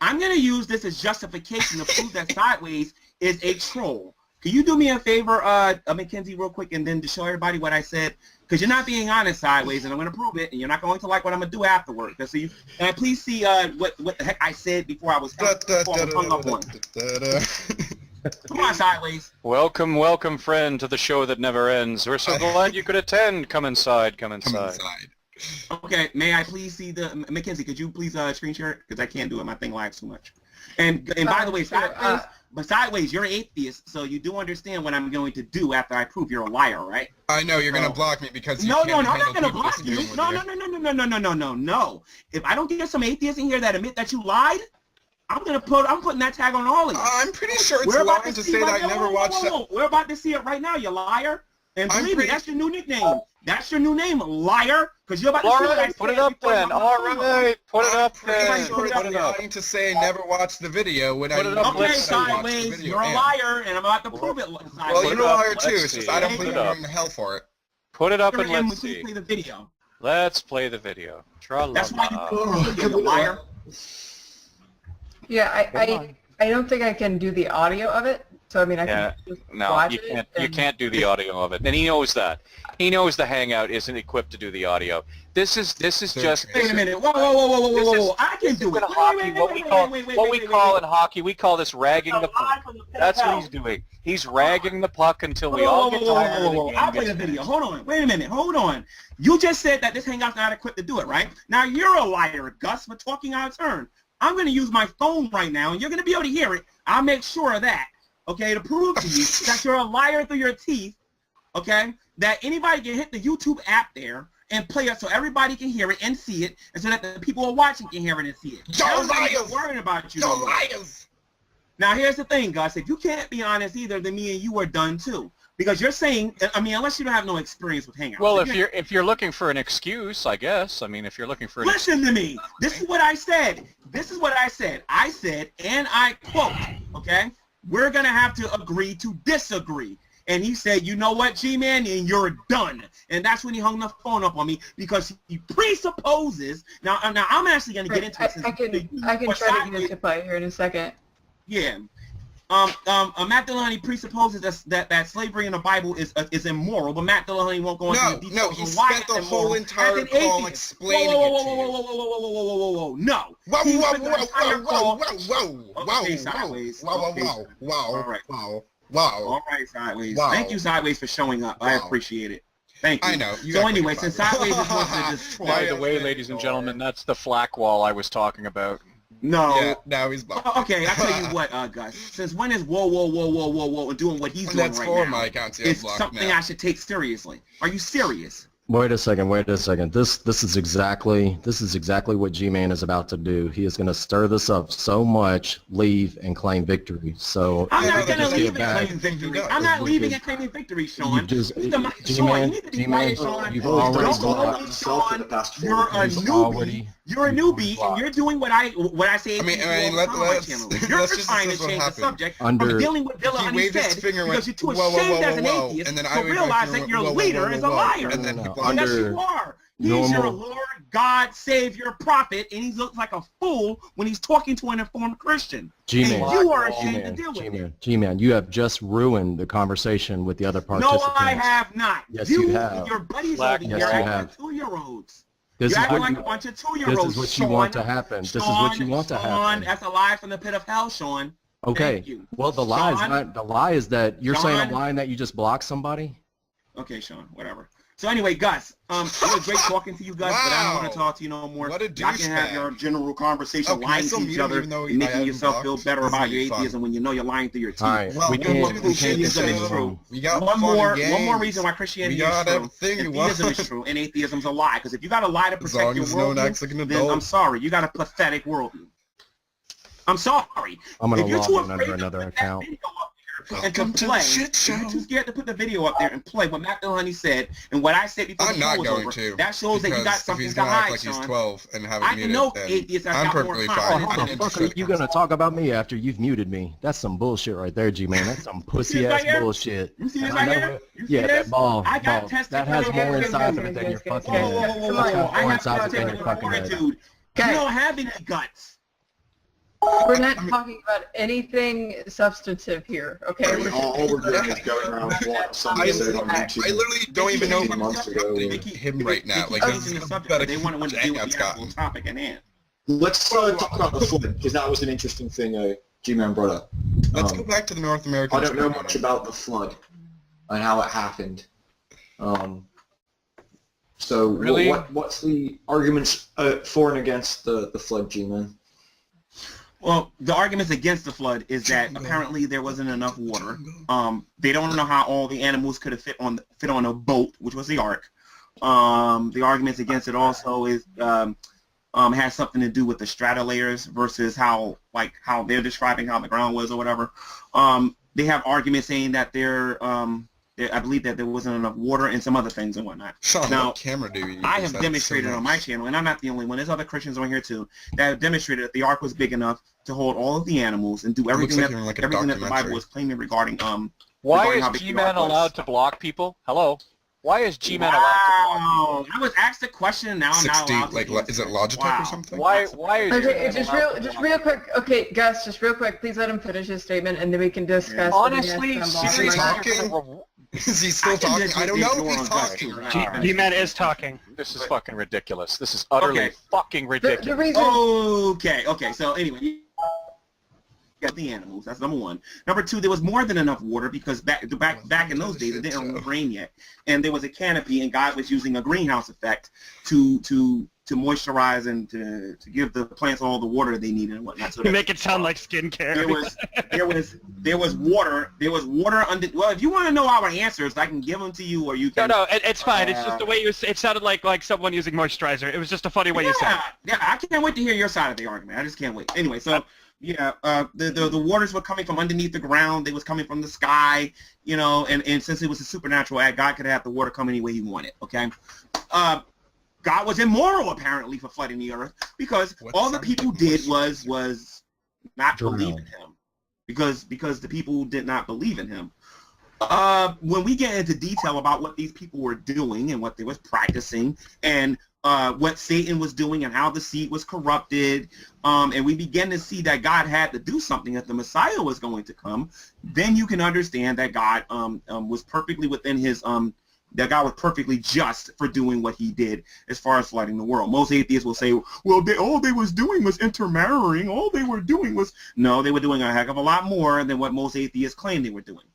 I'm going to use this as justification to prove that Sideways is a troll. Can you do me a favor, Mackenzie, real quick, and then to show everybody what I said? Because you're not being honest, Sideways, and I'm going to prove it, and you're not going to like what I'm going to do afterward. So can I please see what the heck I said before I was hung up on? Come on, Sideways. Welcome, friend, to the show that never ends. We're so glad you could attend. Come inside. Okay, may I please see the Mackenzie? Could you please screen share it? Because I can't do it. My thing lags too much. And by the way, Sideways, you're an atheist, so you do understand what I'm going to do after I prove you're a liar, right? I know you're going to block me because I'm not going to block you. No. If I don't get some atheists in here that admit that you lied, I'm putting that tag on all of you. I'm pretty sure it's lying to say that I never watched that. We're about to see it right now, you liar. And believe me, that's your new nickname. That's your new name, liar. Because you're about to see what I said. Put it up then. All right, put it up then. Put it up. Lying to say I never watched the video when I okay, Sideways, you're a liar, and I'm about to prove it. Sideways. Well, you're a liar too. It's just I don't believe you're going to hell for it. Put it up and let's see. Play the video. Let's play the video. That's why you're a liar. Yeah, I don't think I can do the audio of it. So I mean, I can just watch it. You can't do the audio of it, and he knows that. He knows the Hangout isn't equipped to do the audio. This is just. Wait a minute! Whoa! I can do it. What we call in hockey, we call this ragging the puck. That's what he's doing. He's ragging the puck until we all get tired of the game. I'll play the video. Hold on. Wait a minute. Hold on. You just said that this Hangout's not equipped to do it, right? Now you're a liar, Gus, for talking out of turn. I'm going to use my phone right now, and you're going to be able to hear it. I'll make sure of that. Okay, to prove to you that you're a liar through your teeth, okay, that anybody can hit the YouTube app there and play it so everybody can hear it and see it, and so that the people who are watching can hear it and see it. You're liars! Worrying about you. You're liars! Now here's the thing, Gus. If you can't be honest either, then me and you are done too. Because you're saying, I mean, unless you don't have no experience with Hangouts. Well, if you're looking for an excuse, I guess. I mean, if you're looking for an Listen to me. This is what I said. This is what I said. I said, and I quote, okay, we're going to have to agree to disagree. And he said, you know what, G-Man, and you're done. And that's when he hung the phone up on me because he presupposes. Now I'm actually going to get into it. I can try to get into play here in a second. Yeah. Matt Dillahunty presupposes that slavery in the Bible is immoral, but Matt Dillahunty won't go into the details. No, he spent the whole entire call explaining it to you. Whoa, no. Wow. All right, Sideways. Thank you, Sideways, for showing up. I appreciate it. Thank you. I know. So anyway, since Sideways is one to destroy. By the way, ladies and gentlemen, that's the flak wall I was talking about. No. Yeah, now he's blocked. Okay, I'll tell you what, Gus. Since when is whoa, and doing what he's doing that's right for now my account, so is blocked something now. I should take seriously? Are you serious? Wait a second. This is exactly what G-Man is about to do. He is going to stir this up so much, leave and claim victory. So I'm not going to leave and claim victory. I'm not leaving and claiming victory, Sean. G-Man, you need to be quiet, Sean. you've already Sean, you're a newbie. You're a newbie, and you're doing what I say. I mean, let's you're just trying to change the subject from dealing with Dilla and instead because you're too ashamed as an atheist to realize that your leader is a liar. And then yes, you are. He's your Lord, God, Savior, Prophet, and he looks like a fool when he's talking to an informed Christian. G-Man, and you are ashamed to deal with it. G-Man, you have just ruined the conversation with the other participants. No, I have not. Yes, you have. And your buddies over here are 2-year-olds. This You're is acting what like a bunch of 2-year-olds. This is what you want to happen. This is what you want to happen. Sean, that's a lie from the pit of hell, Sean. Okay. Well, the lie is that you're saying a lie and that you just block somebody. Okay, Sean. Whatever. So anyway, Gus, it was great talking to you, Gus, but I don't want to talk to you no more. What a Y'all can have your general conversation, Okay, lying to each other and making yourself feel better about your atheism when you know you're lying through your teeth. All right. Well, we can't atheism is true. One more reason why Christianity is true. Atheism is true and atheism's a lie. Because if you got to lie to protect your worldview, then I'm sorry, you got a pathetic worldview. I'm sorry. I'm gonna if you're log too in under afraid another to put account. that video up there and to play, if you're too scared to put the video up there and play what Matt Dillahunty said and what I said before I'm the not show was going over, to. that shows that you got something to hide, like Sean. he's 12 and have it I muted, know then atheists have I'm got more perfectly confidence fine. How the fuck are you gonna talk about me after you've muted me? That's some bullshit right there, G-Man. That's some pussy ass bullshit. You see this right here? You see Yeah, this? that ball. I got tested. That has more inside of it than your fucking head. I More have inside of it than your tested fucking head. fortitude. You don't have any guts. We're not talking about anything substantive here, okay? All we're doing is going around what somebody said on YouTube. I literally don't even know if I'm months ago. interrupting him right now. They Like, keep this changing is the a subject, better but they want to deal with the actual topic at hand. Let's talk about the flood, because that was an interesting thing G-Man brought up. Let's go back to the North American. I don't know much about the flood and how it happened. So Really? what's the arguments for and against the flood, G-Man? Well, the arguments against the flood is that apparently there wasn't enough water. They don't know how all the animals could have fit on a boat, which was the ark. The arguments against it also is has something to do with the strata layers versus how they're describing how the ground was or whatever. They have arguments saying that I believe that there wasn't enough water and some other things and whatnot. Sean, now, what camera do you use? I have demonstrated on my channel, and I'm not the only one. There's other Christians on here too that have demonstrated that the ark was big enough to hold all of the animals and do everything that the Bible was claiming regarding Why regarding how is big the G-Man ark was. allowed to block people? Hello? Why is G-Man allowed to block people? I was asked a question, and now I'm not 60, allowed to like, answer is it it. Logitech or Wow. something? Why is Okay, G-Man just allowed to block real quick. Okay, Gus, just real quick. Please let him finish his statement, and then we can discuss. Honestly, Is he talking? Is he still talking? I don't know if he's talking. G-Man is talking. This is fucking ridiculous. This is utterly fucking The ridiculous. reason. Okay. So anyway, got the animals. That's number one. Number two, there was more than enough water because back in those days it didn't rain yet, and there was a canopy, and God was using a greenhouse effect to to moisturize and to give the plants all the water they need and whatnot. So You make it sound like skincare. there was water under. Well, if you want to know our answers, I can give them to you, or you can. No, it's fine. It's just the way it sounded like someone using moisturizer. It was just a funny way you said it. Yeah, I can't wait to hear your side of the argument. I just can't wait. Anyway, so yeah, the waters were coming from underneath the ground. They was coming from the sky, you know, and since it was a supernatural act, God could have the water come any way He wanted. Okay. God was immoral apparently for flooding the earth because all the people did was not believe in Him, because the people did not believe in Him. When we get into detail about what these people were doing and what they was practicing and what Satan was doing and how the seed was corrupted, and we begin to see that God had to do something, that the Messiah was going to come, then you can understand that God was perfectly within His that God was perfectly just for doing what He did as far as flooding the world. Most atheists will say, well, all they was doing was intermarrying. All they were doing was... No, they were doing a heck of a lot more than what most atheists claim they were doing.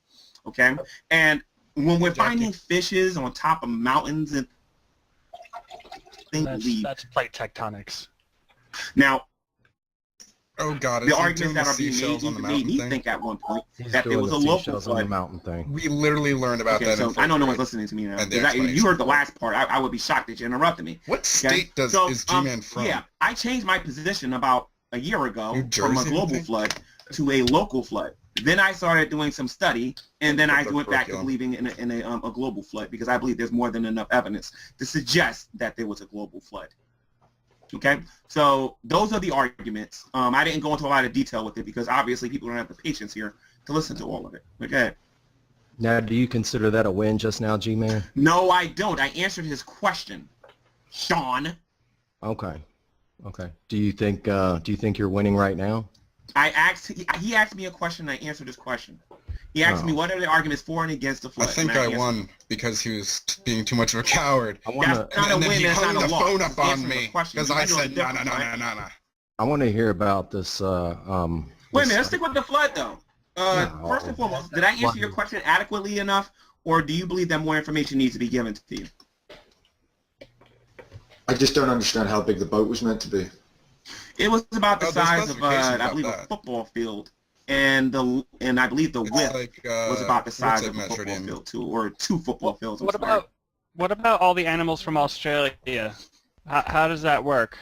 Okay? And when we're finding fishes on top of mountains and things... That's plate tectonics. Now... Oh God! The arguments that are being made me think at one point that there was a local flood. On the mountain thing. We literally learned about that. So I know no one's listening to me now. You heard the last part. I would be shocked that you interrupted me. What state is G-Man from? Yeah, I changed my position about a year ago from a global flood to a local flood. Then I started doing some study, and then I went back to believing in a global flood because I believe there's more than enough evidence to suggest that there was a global flood. Okay, so those are the arguments. I didn't go into a lot of detail with it because obviously people don't have the patience here to listen to all of it. Okay. Now, do you consider that a win just now, G-Man? No, I don't. I answered his question, Sean. Okay. Okay. Do you think you're winning right now? He asked me a question, and I answered his question. He asked me what are the arguments for and against the flood. I think I won because he was being too much of a coward. That's not a win. He That's hung not a the loss. phone up on me because I said no. I want to hear about this. Wait a minute. Let's stick with the flood, though. First and foremost, did I answer your question adequately enough, or do you believe that more information needs to be given to you? I just don't understand how big the boat was meant to be. It was about the size of, I believe, a football field. And I believe the width was about the size of a football field too, or 2 football fields. What about all the animals from Australia? How does that work?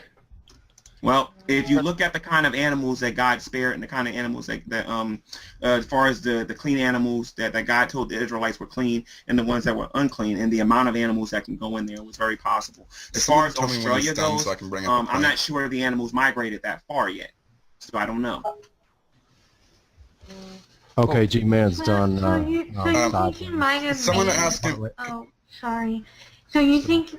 Well, if you look at the kind of animals that God spared and the kind of animals that as far as the clean animals that God told the Israelites were clean and the ones that were unclean, and the amount of animals that can go in there was very possible. As far as Australia goes, I'm not sure the animals migrated that far yet, so I don't know. Okay, G-Man's done. Someone asked him. Oh, sorry. So you think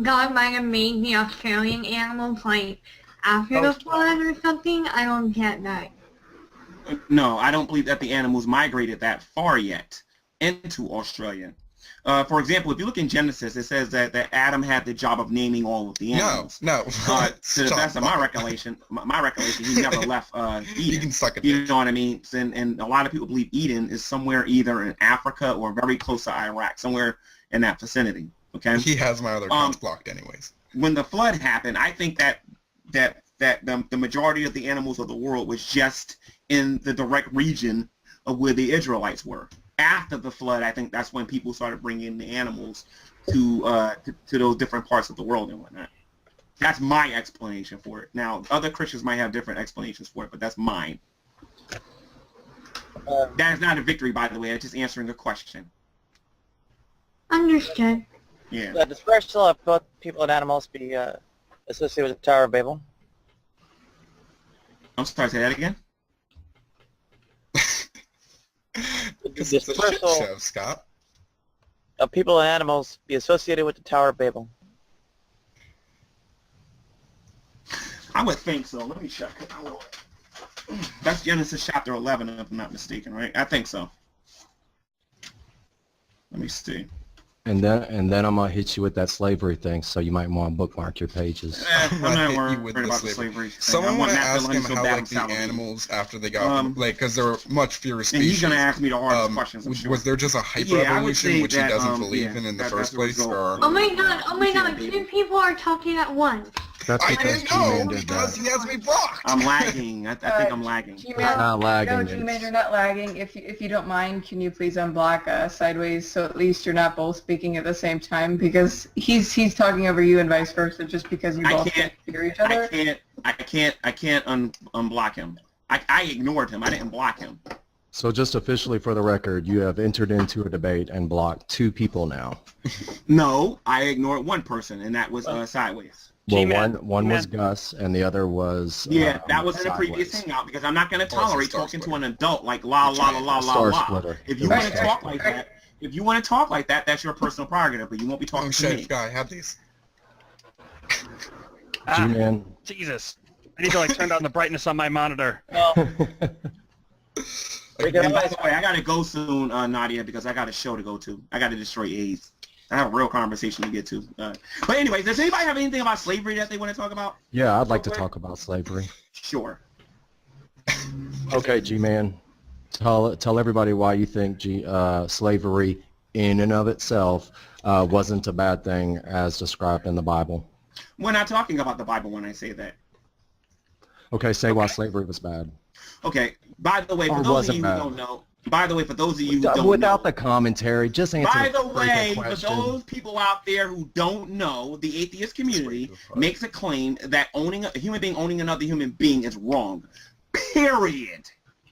God might have made the Australian animals like after the flood or something? I don't get that. No, I don't believe that the animals migrated that far yet into Australia. For example, if you look in Genesis, it says that Adam had the job of naming all of the animals. No. To the best of my recollection, he never left Eden. You can suck it. You know what I mean? And a lot of people believe Eden is somewhere either in Africa or very close to Iraq, somewhere in that vicinity. Okay. He has my other accounts blocked, anyways. When the flood happened, I think that the majority of the animals of the world was just in the direct region of where the Israelites were. After the flood, I think that's when people started bringing the animals to those different parts of the world and whatnot. That's my explanation for it. Now, other Christians might have different explanations for it, but that's mine. That is not a victory, by the way. I'm just answering a question. Understood. Yeah. Does first of both people and animals be associated with the Tower of Babel? I'm sorry, say that again? Because it's a shit show, Scott. People and animals be associated with the Tower of Babel? I would think so. Let me check. That's Genesis chapter 11, if I'm not mistaken, right? I think so. Let me see. And then I'm gonna hit you with that slavery thing, so you might want to bookmark your pages. I'm not worried about the slavery thing. Someone want to ask him how like the salary. animals after they got like because they're much fewer And species. he's gonna ask me the hardest questions. I'm sure. Was there just a hyper-evolution which he that, doesn't believe in the first place? Or... Oh my god, 2 people are talking at once. That's I because didn't know G-Man did because that. he has me blocked. I'm lagging. I think I'm lagging. G-Man, Not lagging, no, it's- G-Man, you're not lagging. If you don't mind, can you please unblock Sideways so at least you're not both speaking at the same time, because he's talking over you and vice versa just because you both can't hear each other. I can't unblock him. I ignored him. I didn't block him. So just officially for the record, you have entered into a debate and blocked 2 people now. No, I ignored one person, and that was Sideways. Well, G-Man, one was Gus, and the other was Yeah, that was in a previous Sideways. hangout, because I'm not going to Oh, it's a tolerate star talking to splitter. an adult like la la la la la Star la. splitter. If you It was want to star talk like that, that's your personal prerogative, but you won't be talking Oh to shit, me. guy, have these. G-Man. Jesus. I need to like turn down the brightness on my monitor. We And can by always, the way, I gotta go soon, Nadia, because I got a show to go to. I gotta destroy AIDS. I have a real conversation to get to. But anyway, does anybody have anything about slavery that they want to talk about? Yeah, I'd like to talk about slavery. Sure. Okay, G-Man. Tell everybody why you think slavery in and of itself wasn't a bad thing as described in the Bible. We're not talking about the Bible when I say that. Okay, say why slavery was bad. Okay. By the way, Or for those of wasn't you bad. who don't know, don't Without know, the commentary, just answer by the freaking way, for question. those people out there who don't know, the atheist community makes a claim that owning a human being owning another human being is wrong. Period.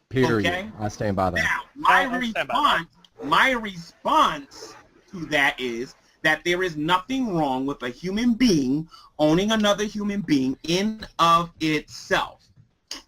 Period. Okay? I stand by that. Now, I my response to that is that there is nothing wrong with a human being owning another human being in of itself.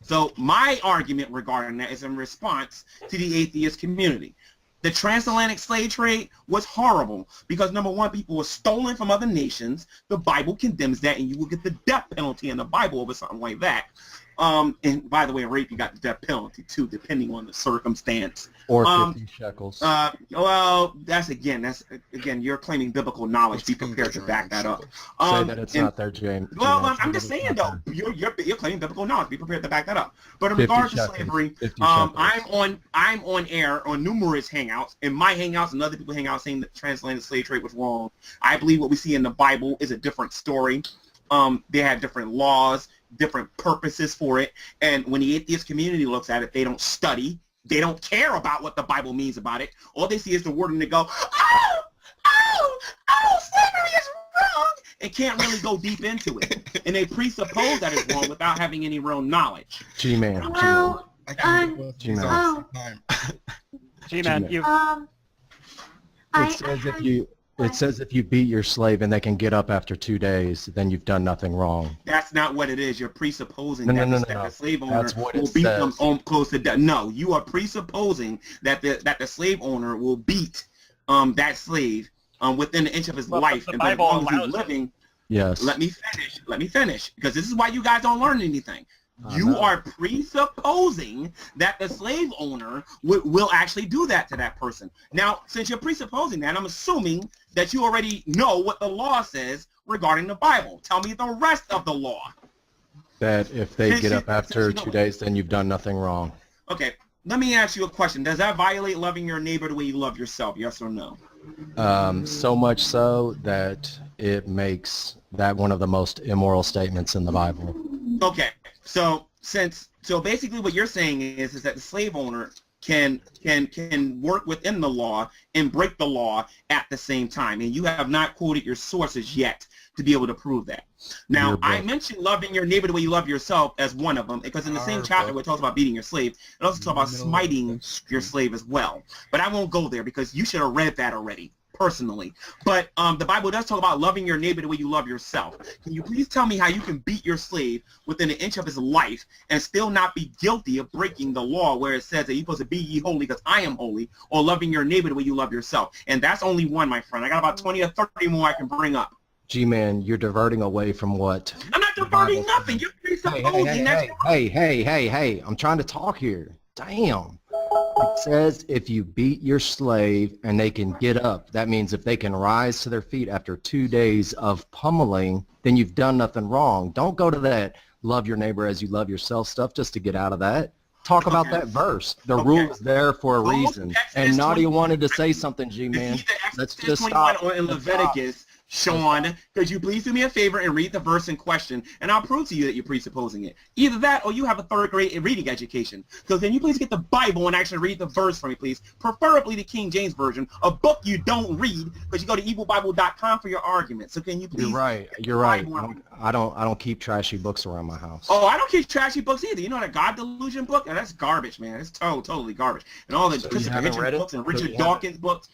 So my argument regarding that is in response to the atheist community. The transatlantic slave trade was horrible because, number one, people were stolen from other nations. The Bible condemns that, and you will get the death penalty in the Bible over something like that. And by the way, rape, you got the death penalty too, depending on the circumstance. Or 50 shekels. Well, that's again, you're claiming biblical knowledge. Be prepared to back that up. Say that it's not there, James. Well, I'm just saying though, you're claiming biblical knowledge. Be prepared to back that up. But in regards to slavery, I'm on air on numerous hangouts. In my hangouts and other people's hangouts saying that the transatlantic slave trade was wrong. I believe what we see in the Bible is a different story. They had different laws, different purposes for it. And when the atheist community looks at it, they don't study. They don't care about what the Bible means about it. All they see is the word and they go, oh, slavery is wrong, and can't really go deep into it. And they presuppose that it's wrong without having any real knowledge. G-Man. Well, G-Man. G-Man, you... It says if you beat your slave and they can get up after 2 days, then you've done nothing wrong. That's not what it is. You're presupposing No, that no. the slave owner That's what will it beat says. them close to death. No, you are presupposing that the slave owner will beat that slave within an inch of his life, and as long as he's living. Yes. Let me finish, because this is why you guys don't learn anything. You are presupposing that the slave owner will actually do that to that person. Now, since you're presupposing that, I'm assuming that you already know what the law says regarding the Bible. Tell me the rest of the law. That if they get up after 2 days, then you've done nothing wrong. Okay, let me ask you a question. Does that violate loving your neighbor the way you love yourself, yes or no? So much so that it makes that one of the most immoral statements in the Bible. Okay, so basically what you're saying is that the slave owner can work within the law and break the law at the same time, and you have not quoted your sources yet to be able to prove that. Now, I mentioned loving your neighbor the way you love yourself as one of them, because in the same chapter where it talks about beating your slave, it also talks about smiting your slave as well. But I won't go there because you should have read that already, personally. But the Bible does talk about loving your neighbor the way you love yourself. Can you please tell me how you can beat your slave within an inch of his life and still not be guilty of breaking the law where it says that you're supposed to be ye holy because I am holy, or loving your neighbor the way you love yourself? And that's only one, my friend. I got about 20 or 30 more I can bring up. G-Man, you're diverting away from what... I'm not diverting nothing. You're presupposing Hey, I'm trying to talk here. Damn. It says if you beat your slave and they can get up, that means if they can rise to their feet after 2 days of pummeling, then you've done nothing wrong. Don't go to that love your neighbor as you love yourself stuff just to get out of that. Talk about that verse. The rule is there for a reason. And Nadia wanted to say something, G-Man. Let's just stop. In Leviticus, Sean, could you please do me a favor and read the verse in question, and I'll prove to you that you're presupposing it. Either that or you have a third grade reading education. So can you please get the Bible and actually read the verse for me, please? Preferably the King James Version, a book you don't read because you go to evilbible.com for your arguments. So can you please? You're right. I don't keep trashy books around my house. Oh, I don't keep trashy books either. You know that God Delusion book? That's garbage, man. It's totally garbage. And all the Christopher Hitchens books and Richard Dawkins books.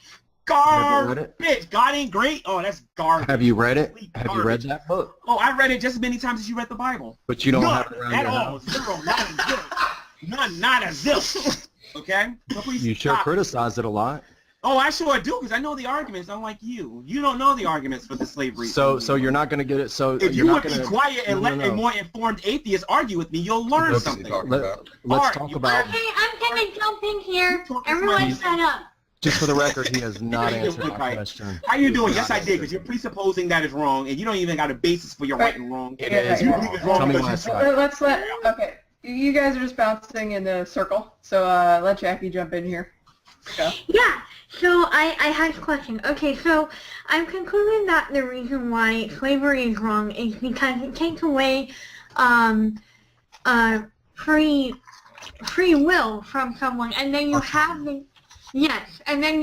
Garbage. God ain't great. Oh, that's garbage. Have you read it? Have you read that book? Oh, I read it just as many times as you read the Bible. But you don't have it around at your all. house. Zero, not a zero. None, not a zero. Okay? So please you sure stop. criticize it a lot. Oh, I sure do, because I know the arguments, unlike you. You don't know the arguments for the slavery. So you're not going to get it. So if you're you not would going be quiet and let a more informed atheist argue with me, you'll learn something. Let's talk about. Okay, I'm gonna jump in here. Everyone shut up. Just for the record, he has not answered my question. How you doing? Yes, I did, because you're presupposing that is wrong, and you don't even got a basis for your right and wrong. It is. You believe it's wrong. Okay, you guys are just bouncing in a circle, so let Jackie jump in here. Go. Yeah, so I had a question. Okay, so I'm concluding that the reason why slavery is wrong is because it takes away free will from someone, and then you have the... Yes, and then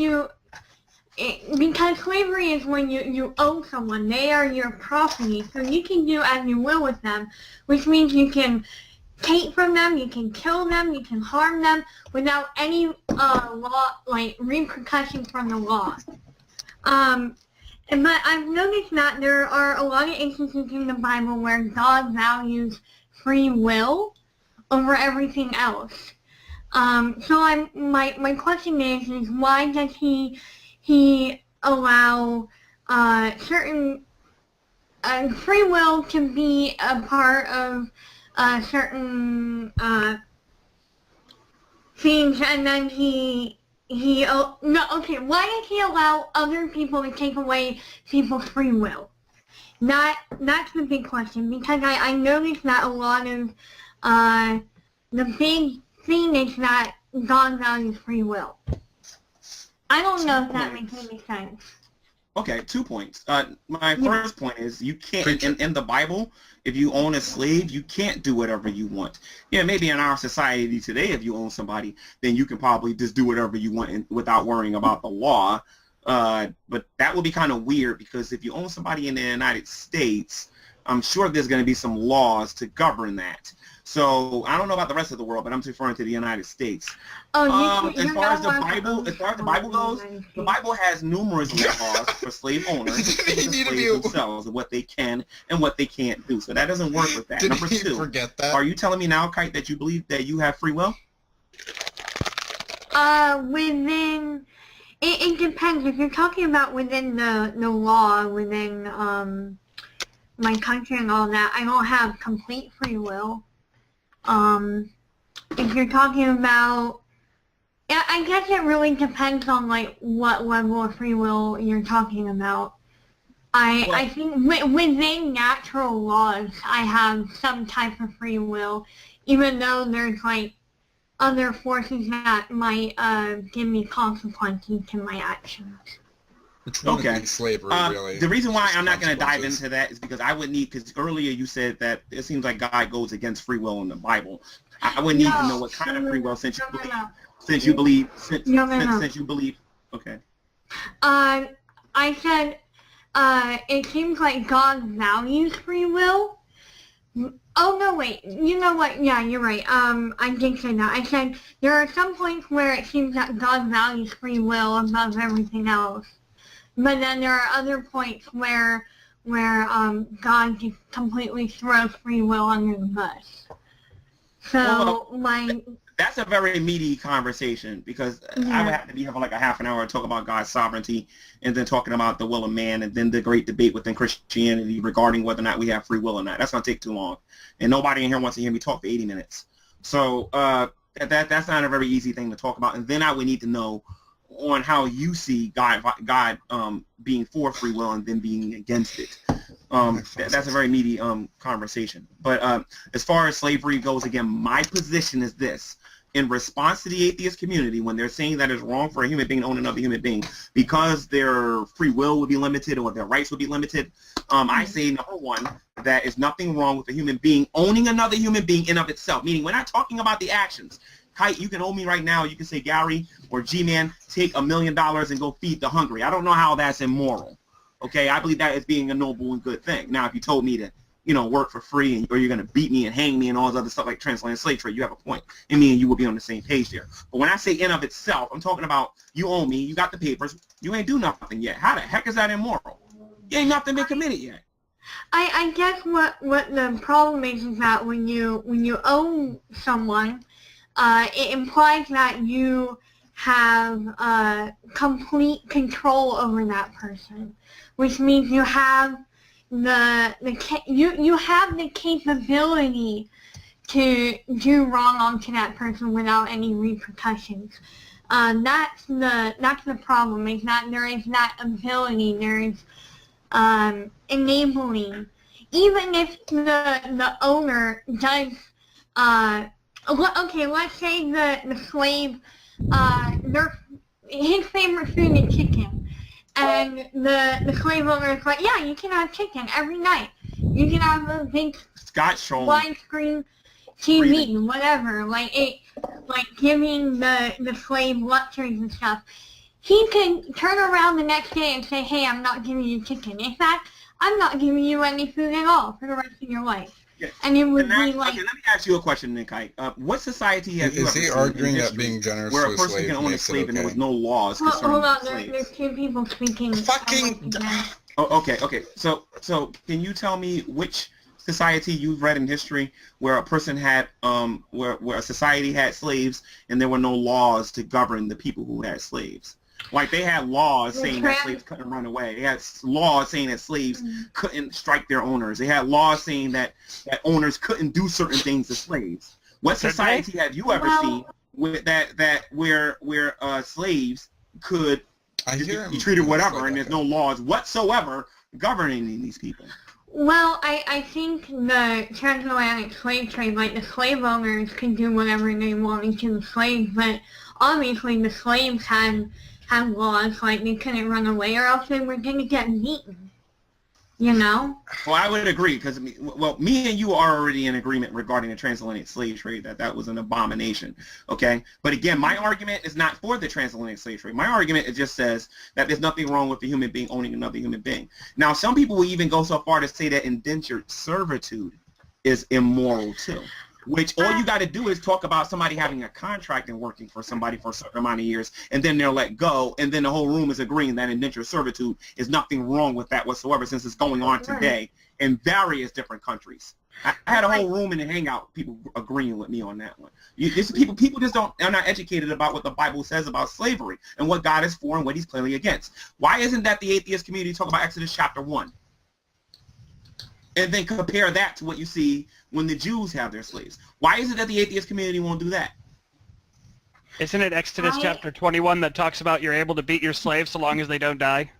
because slavery is when you own someone, they are your property, so you can do as you will with them, which means you can take from them, you can kill them, you can harm them without any law, like repercussions from the law. But I've noticed that there are a lot of instances in the Bible where God values free will over everything else. So my question is why does he allow certain free will to be a part of certain things, and then why does he allow other people to take away people's free will? That's the big question, because I noticed that a lot of the big thing is that God values free will. I don't know if that makes any sense. Okay, 2 points. My first point is you can't, in the Bible, if you own a slave, you can't do whatever you want. Yeah, maybe in our society today, if you own somebody, then you can probably just do whatever you want without worrying about the law. But that would be kind of weird, because if you own somebody in the United States, I'm sure there's going to be some laws to govern that. So I don't know about the rest of the world, but I'm referring to the United States. As far as the Bible goes, the Bible has numerous laws for slave owners and slaves themselves, and what they can and what they can't do. So that doesn't work with that. Number two, are you telling me now, Kite, that you believe that you have free will? Within it depends. If you're talking about within the law, within my country and all that, I don't have complete free will. If you're talking about, I guess it really depends on like what level of free will you're talking about. I think within natural laws, I have some type of free will, even though there's like other forces that might give me consequences to my actions. Okay. Slavery, really. The reason why I'm not going to dive into that is because I would need, because earlier you said that it seems like God goes against free will in the Bible. I would need to know what kind of free will, since you believe. Okay. I said it seems like God values free will. Oh no, wait. You know what? Yeah, you're right. I did say that. I said there are some points where it seems that God values free will above everything else. But then there are other points where God just completely throws free will under the bus. So that's a very meaty conversation, because I would have to be here for like a half an hour to talk about God's sovereignty, and then talking about the will of man, and then the great debate within Christianity regarding whether or not we have free will or not. That's going to take too long, and nobody in here wants to hear me talk for 80 minutes. So that's not a very easy thing to talk about. And then I would need to know on how you see God being for free will and then being against it. That's a very meaty conversation. But as far as slavery goes, again, my position is this. In response to the atheist community, when they're saying that it's wrong for a human being to own another human being because their free will would be limited or their rights would be limited, I say, number one, that is nothing wrong with a human being owning another human being in of itself, meaning we're not talking about the actions. Kite, you can owe me right now. You can say, Gary or G-Man, take $1 million and go feed the hungry. I don't know how that's immoral. Okay, I believe that is being a noble and good thing. Now, if you told me to, work for free or you're going to beat me and hang me and all this other stuff like transatlantic slave trade, you have a point. And me and you will be on the same page there. But when I say in of itself, I'm talking about you owe me, you got the papers, you ain't do nothing yet. How the heck is that immoral? You ain't nothing been committed yet. I guess what the problem is that when you own someone, it implies that you have complete control over that person, which means you have you have the capability to do wrong onto that person without any repercussions. That's the problem. Is that there is that ability. There is enabling, even if the owner does. Okay, let's say the slave, his favorite food is chicken. And the slave owner is like, yeah, you can have chicken every night. You can have a big widescreen TV, whatever. Like giving the slave luxuries and stuff. He could turn around the next day and say, hey, I'm not giving you chicken. In fact, I'm not giving you any food at all for the rest of your life. Yeah. And it would be like... Okay, let me ask you a question, Nick. What society have you ever seen he arguing that being generous where a person can own a slave and there was no laws concerning hold on, there's two people speaking. Fucking... Okay. So can you tell me which society you've read in history where a person had, where a society had slaves and there were no laws to govern the people who had slaves? Like they had laws saying that slaves couldn't run away. They had laws saying that slaves couldn't strike their owners. They had laws saying that owners couldn't do certain things to slaves. What society have you ever seen with where slaves could be treated whatever and there's no laws whatsoever governing these people? Well, I think the transatlantic slave trade, like the slave owners could do whatever they wanted to the slaves, but obviously the slaves had laws, like they couldn't run away or else they were going to get beaten, Well, I would agree, because, me and you are already in agreement regarding the transatlantic slave trade, that was an abomination, okay? But again, my argument is not for the transatlantic slave trade. My argument, it just says that there's nothing wrong with a human being owning another human being. Now, some people will even go so far to say that indentured servitude is immoral, too. Which all you got to do is talk about somebody having a contract and working for somebody for a certain amount of years, and then they're let go, and then the whole room is agreeing that indentured servitude is nothing wrong with that whatsoever, since it's going on today in various different countries. I had a whole room in the hangout, people agreeing with me on that one. People just are not educated about what the Bible says about slavery and what God is for and what He's clearly against. Why isn't that the atheist community talk about Exodus chapter 1? And then compare that to what you see when the Jews have their slaves. Why is it that the atheist community won't do that? Isn't it Exodus chapter 21 that talks about you're able to beat your slaves so long as they don't die?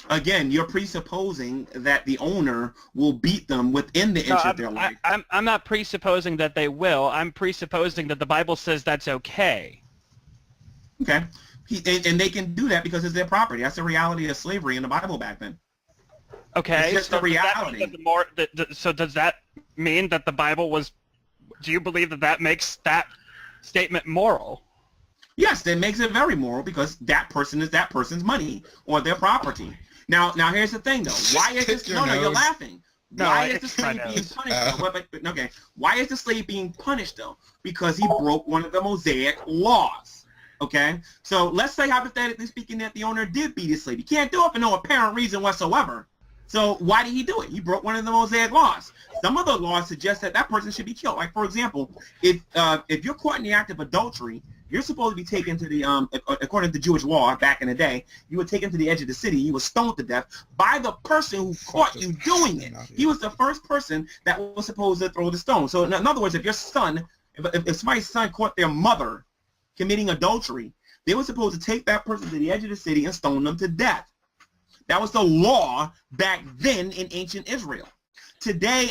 Again, you're presupposing that the owner will beat them within the inch of their life. I'm not presupposing that they will. I'm presupposing that the Bible says that's okay. Okay. And they can do that because it's their property. That's the reality of slavery in the Bible back then. Okay, it's just so the reality. So does that mean that the Bible was? Do you believe that makes that statement moral? Yes, that makes it very moral because that person is that person's money or their property. Now here's the thing though. Why is this? No, you're laughing. Why is the slave being punished though? Okay, why is the slave being punished though? Because he broke one of the Mosaic laws. Okay, so let's say hypothetically speaking that the owner did beat his slave. He can't do it for no apparent reason whatsoever. So why did he do it? He broke one of the Mosaic laws. Some of the laws suggest that person should be killed. Like, for example, if you're caught in the act of adultery, you're supposed to be taken to the, according to Jewish law back in the day, you were taken to the edge of the city. You were stoned to death by the person who caught you doing it. He was the first person that was supposed to throw the stone. So in other words, if your son if somebody's son caught their mother committing adultery, they were supposed to take that person to the edge of the city and stone them to death. That was the law back then in ancient Israel. Today,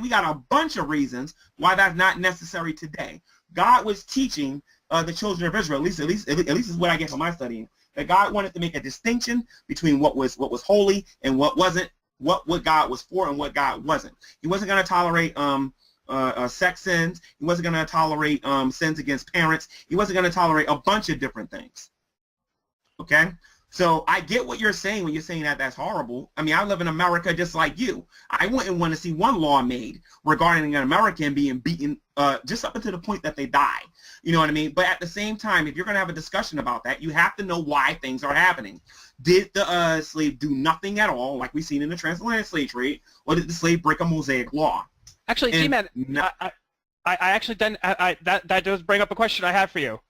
we got a bunch of reasons why that's not necessary today. God was teaching the children of Israel, at least is what I get from my studying, that God wanted to make a distinction between what was holy and what wasn't, what God was for and what God wasn't. He wasn't going to tolerate sex sins. He wasn't going to tolerate sins against parents. He wasn't going to tolerate a bunch of different things. Okay? So I get what you're saying when you're saying that that's horrible. I mean, I live in America just like you. I wouldn't want to see one law made regarding an American being beaten just up until the point that they die. You know what I mean? But at the same time, if you're going to have a discussion about that, you have to know why things are happening. Did the slave do nothing at all, like we've seen in the transatlantic slave trade, or did the slave break a Mosaic law? Actually, G-Man, I actually then that does bring up a question I have for you.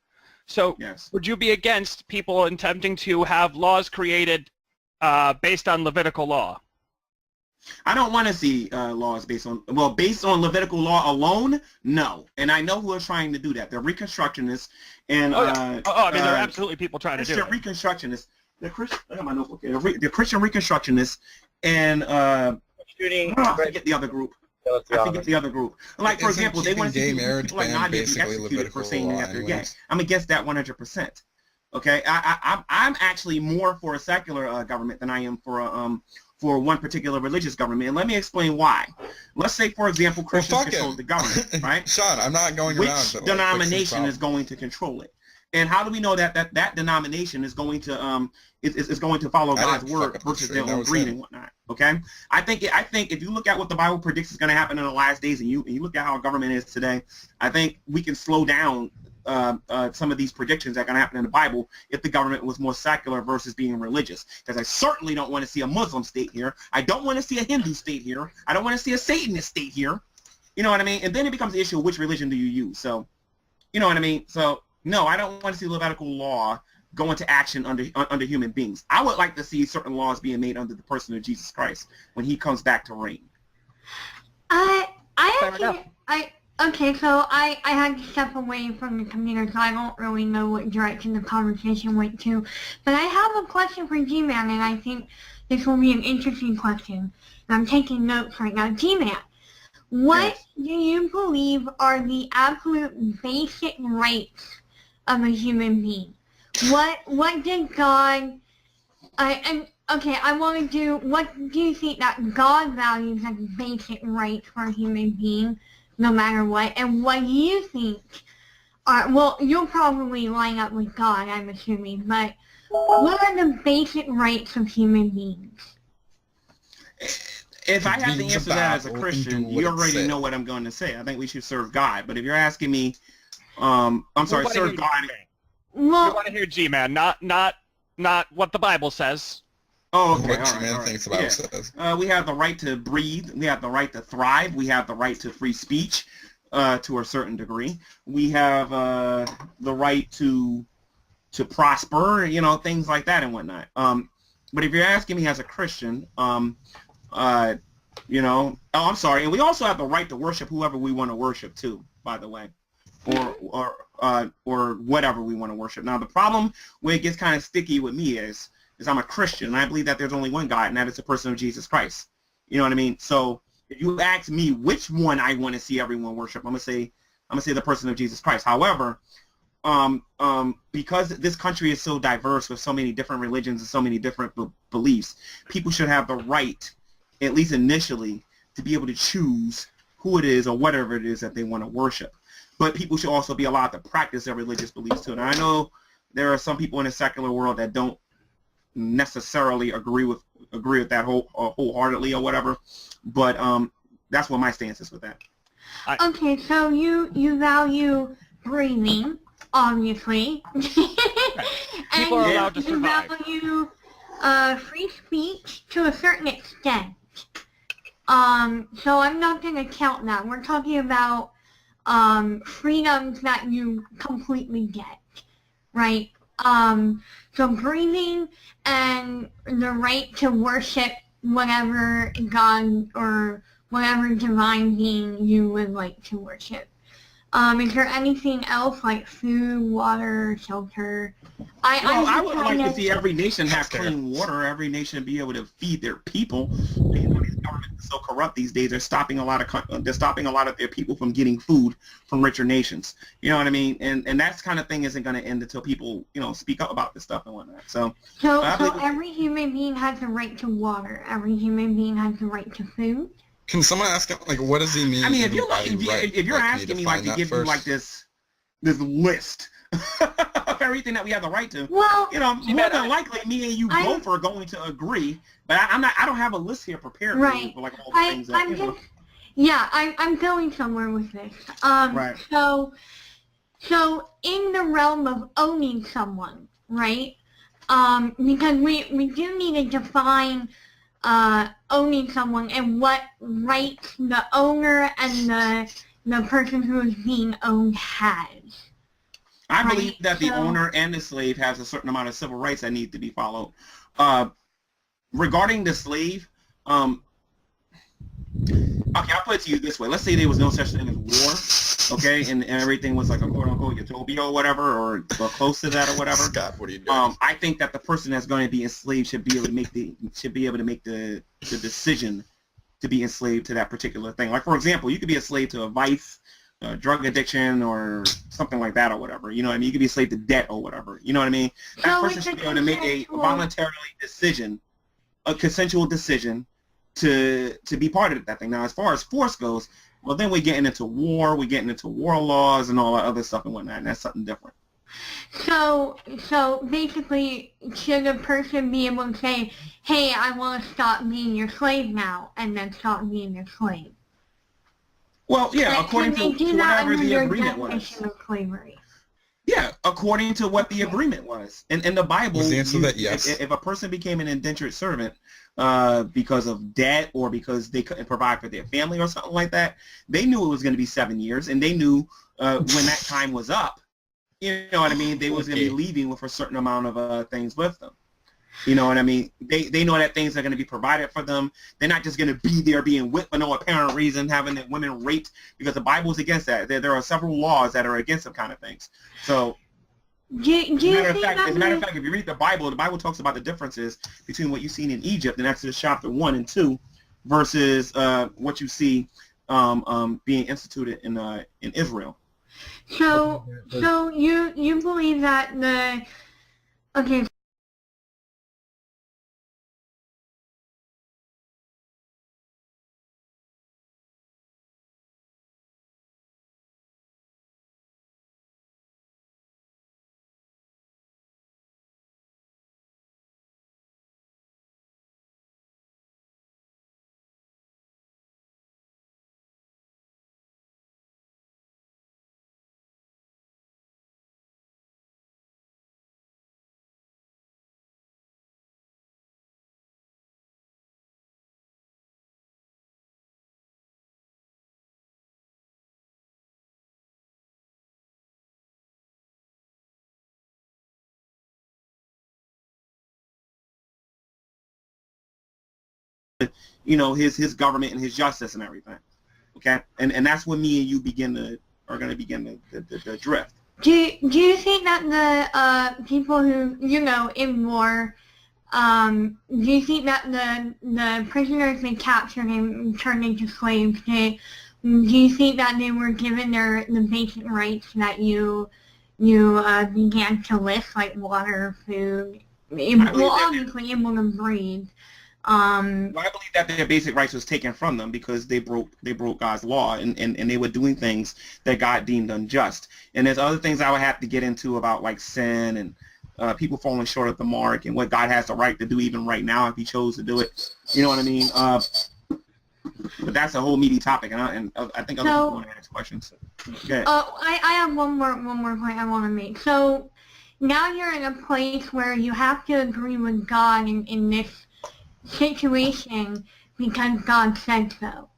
So, yes. Would you be against people attempting to have laws created based on Levitical law? I don't want to see laws based on Levitical law alone. No, and I know who are trying to do that. They're Reconstructionists, and I mean, there are absolutely people trying to do it. Reconstructionists. The Christian, I got my notebook here. The Christian Reconstructionists, and I forget the other group. I forget the other group. Like, for example, they want to see people like Nadia be executed for saying that they're gay. I'm against that 100%. Okay, I'm actually more for a secular government than I am for one particular religious government, and let me explain why. Let's say, for example, Christians control the government, right? Sean, I'm not going around. Which denomination is going to control it? And how do we know that denomination is going to is going to follow God's word versus their own greed and whatnot? Okay, I think if you look at what the Bible predicts is going to happen in the last days, and you look at how government is today, I think we can slow down some of these predictions that are going to happen in the Bible if the government was more secular versus being religious. Because I certainly don't want to see a Muslim state here. I don't want to see a Hindu state here. I don't want to see a Satanist state here. You know what I mean? And then it becomes the issue of which religion do you use. So, you know what I mean? So, no, I don't want to see Levitical law go into action under human beings. I would like to see certain laws being made under the person of Jesus Christ when he comes back to reign. Okay, so I had to step away from the computer, so I don't really know what direction the conversation went to. But I have a question for G-Man, and I think this will be an interesting question. And I'm taking notes right now. G-Man, what do you believe are the absolute basic rights of a human being? What did God, what do you think that God values as basic rights for a human being, no matter what, and what do you think you'll probably line up with God, I'm assuming, but what are the basic rights of human beings? If I have to answer that as a Christian, you already know what I'm going to say. I think we should serve God. But if you're asking me, serve God. Well, we want to hear G-Man, not what the Bible says. Oh, okay. What G-Man thinks the Bible says. We have the right to breathe. We have the right to thrive. We have the right to free speech to a certain degree. We have the right to prosper, things like that and whatnot. But if you're asking me as a Christian, I'm sorry. And we also have the right to worship whoever we want to worship too, by the way, or whatever we want to worship. Now, the problem where it gets kind of sticky with me is I'm a Christian, and I believe that there's only one God, and that is the person of Jesus Christ. You know what I mean? So if you ask me which one I want to see everyone worship, I'm gonna say the person of Jesus Christ. However, because this country is so diverse with so many different religions and so many different beliefs, people should have the right, at least initially, to be able to choose who it is or whatever it is that they want to worship. But people should also be allowed to practice their religious beliefs too. And I know there are some people in the secular world that don't necessarily agree with that wholeheartedly or whatever, but that's what my stance is with that. Okay, so you value breathing, obviously. People are allowed to survive. You value free speech to a certain extent. So I'm not going to count that. We're talking about freedoms that you completely get, right? So breathing and the right to worship whatever God or whatever divine being you would like to worship. Is there anything else like food, water, shelter? I would like to see every nation have clean water. Every nation be able to feed their people. You know, these governments are so corrupt these days. They're stopping a lot of their people from getting food from richer nations. You know what I mean? And that kind of thing isn't going to end until people, you know, speak up about this stuff and whatnot. So every human being has the right to water. Every human being has the right to food. Can someone ask him, like, what does he mean? I mean, if you're asking me, like, to give you, like, this list of everything that we have the right to, well, you know, more than likely, me and you both are going to agree, but I don't have a list here prepared for you for, like, all the things that, you know. Yeah, I'm going somewhere with this. Right. So in the realm of owning someone, right, because we do need to define owning someone and what rights the owner and the person who is being owned has. I believe that the owner and the slave has a certain amount of civil rights that need to be followed. Regarding the slave, okay, I'll put it to you this way. Let's say there was no such thing as war, okay, and everything was like a quote-unquote utopia or whatever, or close to that or whatever. Scott, what are you doing? I think that the person that's going to be enslaved should be able to make the decision to be enslaved to that particular thing. Like, for example, you could be a slave to a vice, drug addiction, or something like that or whatever. You know what I mean? You could be a slave to debt or whatever. You know what I mean? That person should be able to make a voluntarily decision, a consensual decision to be part of that thing. Now, as far as force goes, well, then we're getting into war, we're getting into war laws and all that other stuff and whatnot, and that's something different. So basically, should a person be able to say, hey, I want to stop being your slave now, and then stop being your slave? Well, yeah, according to whatever the agreement was. Of slavery. Yeah, according to what the agreement was. In the Bible, was the answer that yes? If a person became an indentured servant because of debt or because they couldn't provide for their family or something like that, they knew it was going to be 7 years, and they knew when that time was up, you know what I mean, they was going to be leaving with a certain amount of things with them. You know what I mean? They know that things are going to be provided for them. They're not just going to be there being whipped for no apparent reason, having the women raped, because the Bible is against that. There are several laws that are against them kind of things. So, as a matter of fact, if you read the Bible talks about the differences between what you've seen in Egypt in Exodus chapter 1 and 2 versus what you see being instituted in Israel. So you believe that okay. You know, his government and his justice and everything. Okay, and that's when me and you are going to begin the drift. Do you think that the people who, you know, in war, do you think that the prisoners they captured and turned into slaves, do you think that they were given the basic rights that you began to list, like water, food, obviously able to breathe? I believe that their basic rights was taken from them because they broke God's law and they were doing things that God deemed unjust. And there's other things I would have to get into about like sin and people falling short of the mark and what God has the right to do even right now if he chose to do it. You know what I mean? But that's a whole meaty topic, and I think other people want to ask questions. Okay. I have one more point I want to make. So now you're in a place where you have to agree with God in this situation because God said so.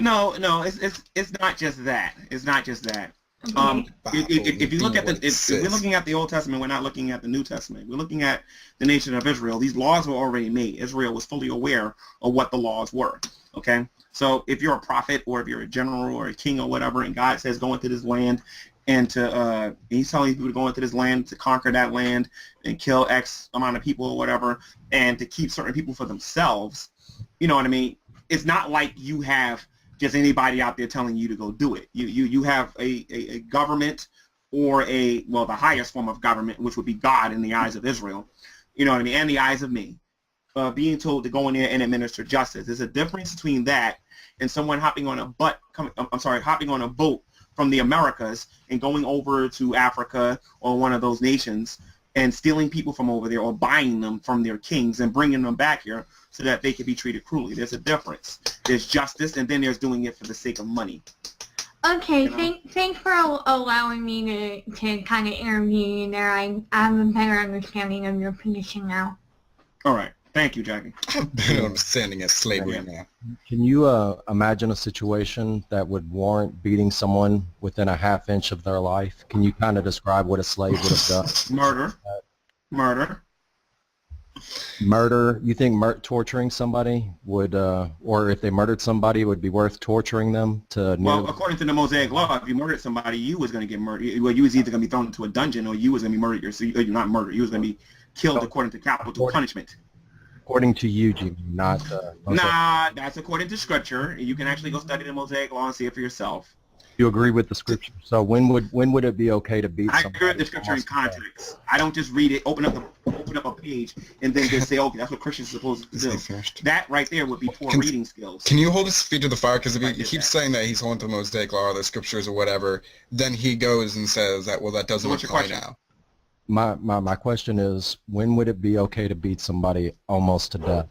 No, it's not just that. It's not just that. If you look at if we're looking at the Old Testament, we're not looking at the New Testament. We're looking at the nation of Israel. These laws were already made. Israel was fully aware of what the laws were. Okay, so if you're a prophet or if you're a general or a king or whatever, and God says go into this land and to he's telling people to go into this land to conquer that land and kill X amount of people or whatever, and to keep certain people for themselves. You know what I mean? It's not like you have just anybody out there telling you to go do it. You have a government or the highest form of government, which would be God in the eyes of Israel, you know what I mean, and the eyes of me, being told to go in there and administer justice. There's a difference between that and someone hopping on a boat from the Americas and going over to Africa or one of those nations and stealing people from over there or buying them from their kings and bringing them back here so that they can be treated cruelly. There's a difference. There's justice, and then there's doing it for the sake of money. Okay, thanks for allowing me to kind of interview you there. I have a better understanding of your position now. All right. Thank you, Jackie. I have a better understanding of slavery now. Can you imagine a situation that would warrant beating someone within a half inch of their life? Can you kind of describe what a slave would have done? Murder. You think torturing somebody would, or if they murdered somebody, it would be worth torturing them to? Well, according to the Mosaic Law, if you murdered somebody, you was going to get murdered. Well, you was either going to be thrown into a dungeon or you was going to be murdered. You're not murdered. You was going to be killed according to capital punishment. According to you, Jimmy, not... Nah, that's according to Scripture. You can actually go study the Mosaic Law and see it for yourself. You agree with the Scripture? So when would it be okay to beat somebody? I agree with the Scripture in context. I don't just read it, open up a page, and then just say, okay, that's what Christians are supposed to do. That right there would be poor reading skills. Can you hold his feet to the fire? Because if he keeps saying that he's holding to the Mosaic Law or the Scriptures or whatever, then he goes and says that, well, that doesn't apply now. My question is, when would it be okay to beat somebody almost to death?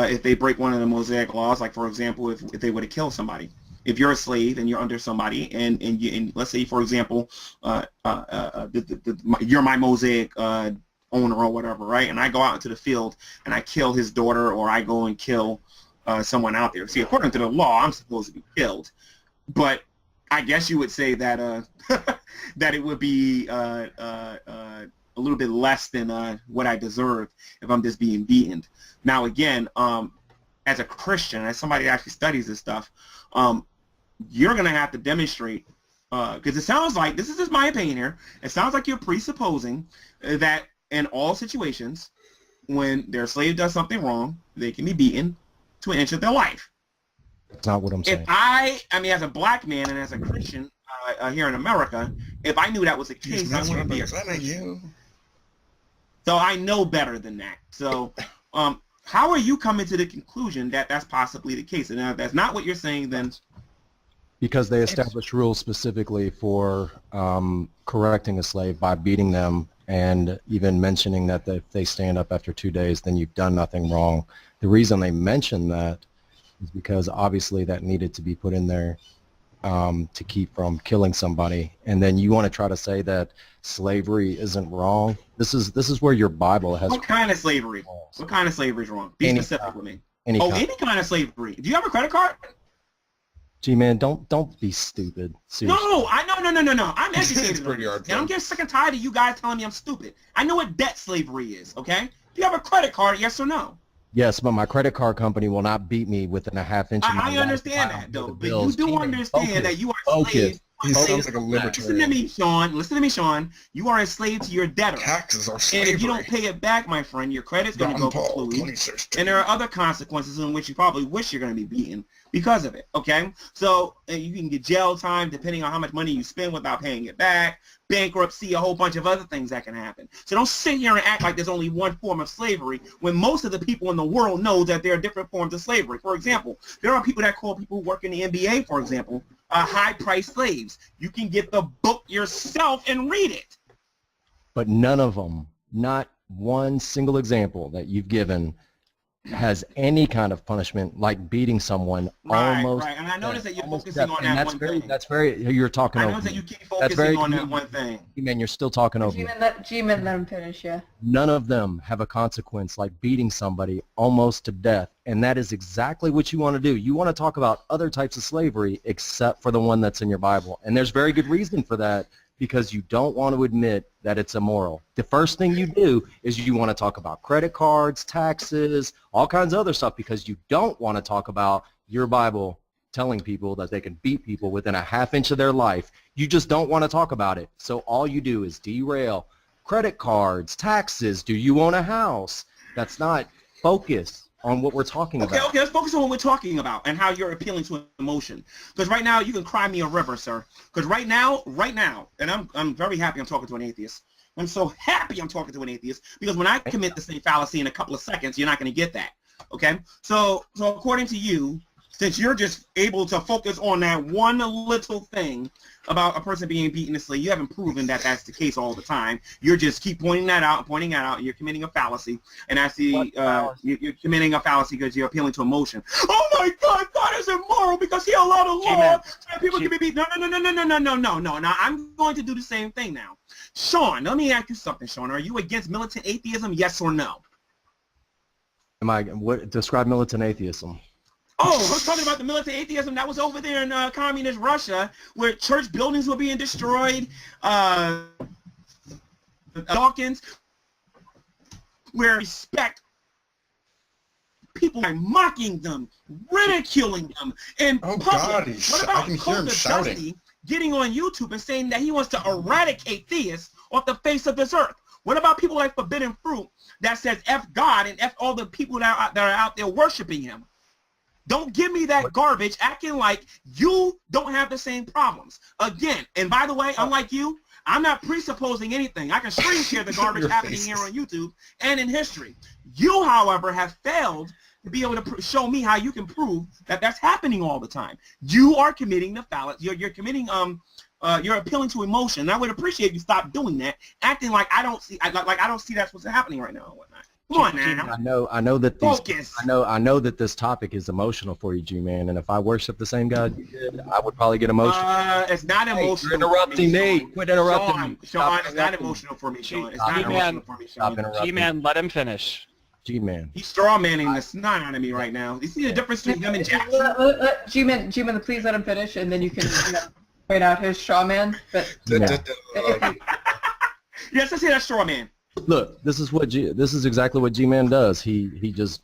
If they break one of the Mosaic laws, like for example, if they were to kill somebody. If you're a slave and you're under somebody, and let's say for example, you're my Mosaic owner or whatever, right? And I go out into the field and I kill his daughter, or I go and kill someone out there. See, according to the law, I'm supposed to be killed, but I guess you would say that that it would be a little bit less than what I deserve if I'm just being beaten. Now, again, as a Christian, as somebody that actually studies this stuff, you're going to have to demonstrate, because it sounds like, this is just my opinion here, it sounds like you're presupposing that in all situations, when their slave does something wrong, they can be beaten to an inch of their life. That's not what I'm saying. If I mean, as a black man and as a Christian here in America, if I knew that was the case, I wouldn't be a Christian. So I know better than that. So how are you coming to the conclusion that that's possibly the case? And if that's not what you're saying, then... Because they established rules specifically for correcting a slave by beating them, and even mentioning that if they stand up after 2 days, then you've done nothing wrong. The reason they mentioned that is because obviously that needed to be put in there to keep from killing somebody. And then you want to try to say that slavery isn't wrong. This is where your Bible has... What kind of slavery? What kind of slavery is wrong? Be specific with me. Any kind of slavery. Do you have a credit card? Gee, man, don't be stupid. Seriously. No. I'm educated. Pretty hard. And I'm getting sick and tired of you guys telling me I'm stupid. I know what debt slavery is, okay? Do you have a credit card, yes or no? Yes, but my credit card company will not beat me within a half inch of my life. I understand that, though. But you do understand that you are slaves. He sounds like a libertarian. Listen to me, Sean. You are a slave to your debtor. Taxes are slavery. And if you don't pay it back, my friend, your credit's going to go kaput. And there are other consequences in which you probably wish you're going to be beaten because of it, okay? So you can get jail time depending on how much money you spend without paying it back, bankruptcy, a whole bunch of other things that can happen. So don't sit here and act like there's only one form of slavery when most of the people in the world know that there are different forms of slavery. For example, there are people that call people who work in the NBA, for example, high-priced slaves. You can get the book yourself and read it. But none of them, not one single example that you've given, has any kind of punishment like beating someone almost. Right. And I noticed that you're focusing death. on and that that's one very, thing. That's very. You're talking I over. noticed that me. you keep focusing on that one thing. Man, you're still talking over. G-Man, let him finish, yeah. None of them have a consequence like beating somebody almost to death, and that is exactly what you want to do. You want to talk about other types of slavery except for the one that's in your Bible, and there's very good reason for that, because you don't want to admit that it's immoral. The first thing you do is you want to talk about credit cards, taxes, all kinds of other stuff, because you don't want to talk about your Bible telling people that they can beat people within a half inch of their life. You just don't want to talk about it. So all you do is derail credit cards, taxes, do you own a house? That's not focus on what we're talking about. Okay, let's focus on what we're talking about and how you're appealing to emotion. Because right now, you can cry me a river, sir. Because right now, and I'm very happy I'm talking to an atheist. I'm so happy I'm talking to an atheist, because when I commit the same fallacy in a couple of seconds, you're not going to get that. Okay? So according to you, since you're just able to focus on that one little thing about a person being beaten to sleep, you haven't proven that that's the case all the time. You're just keep pointing that out, and you're committing a fallacy. And that's you're committing a fallacy because you're appealing to emotion. Oh my God, God is immoral because he allowed a law and people can be beaten. No. Now I'm going to do the same thing now. Sean, let me ask you something, Sean. Are you against militant atheism, yes or no? Describe militant atheism. Oh, I was talking about the militant atheism that was over there in communist Russia, where church buildings were being destroyed, Dawkins, where respect people are mocking them, ridiculing them in public. God, what I can about hear him Coca shouting. Dusty getting on YouTube and saying that he wants to eradicate theists off the face of this earth? What about people like Forbidden Fruit that says F God and F all the people that are out there worshiping him? Don't give me that garbage acting like you don't have the same problems. Again, and by the way, unlike you, I'm not presupposing anything. I can screen share the garbage happening here on YouTube and in history. You, however, have failed to be able to show me how you can prove that that's happening all the time. You are committing the fallacy. You're committing you're appealing to emotion. And I would appreciate if you stop doing that, acting like I don't see I don't see that's what's happening right now and whatnot. Come on now. I know that Focus. I know that this topic is emotional for you, G-Man, and if I worship the same God you did, I would probably get emotional. It's not emotional. You're interrupting me. Quit interrupting me. Sean, it's not emotional for me, Sean. It's not emotional for me, Sean. G-Man, let him finish. G-Man. He's straw-manning the snot out of me right now. You see the difference between him and Jackson? G-Man, please let him finish, and then you can point out his straw man. But yes, let's say that straw man. Look, this is exactly what G-Man does. He does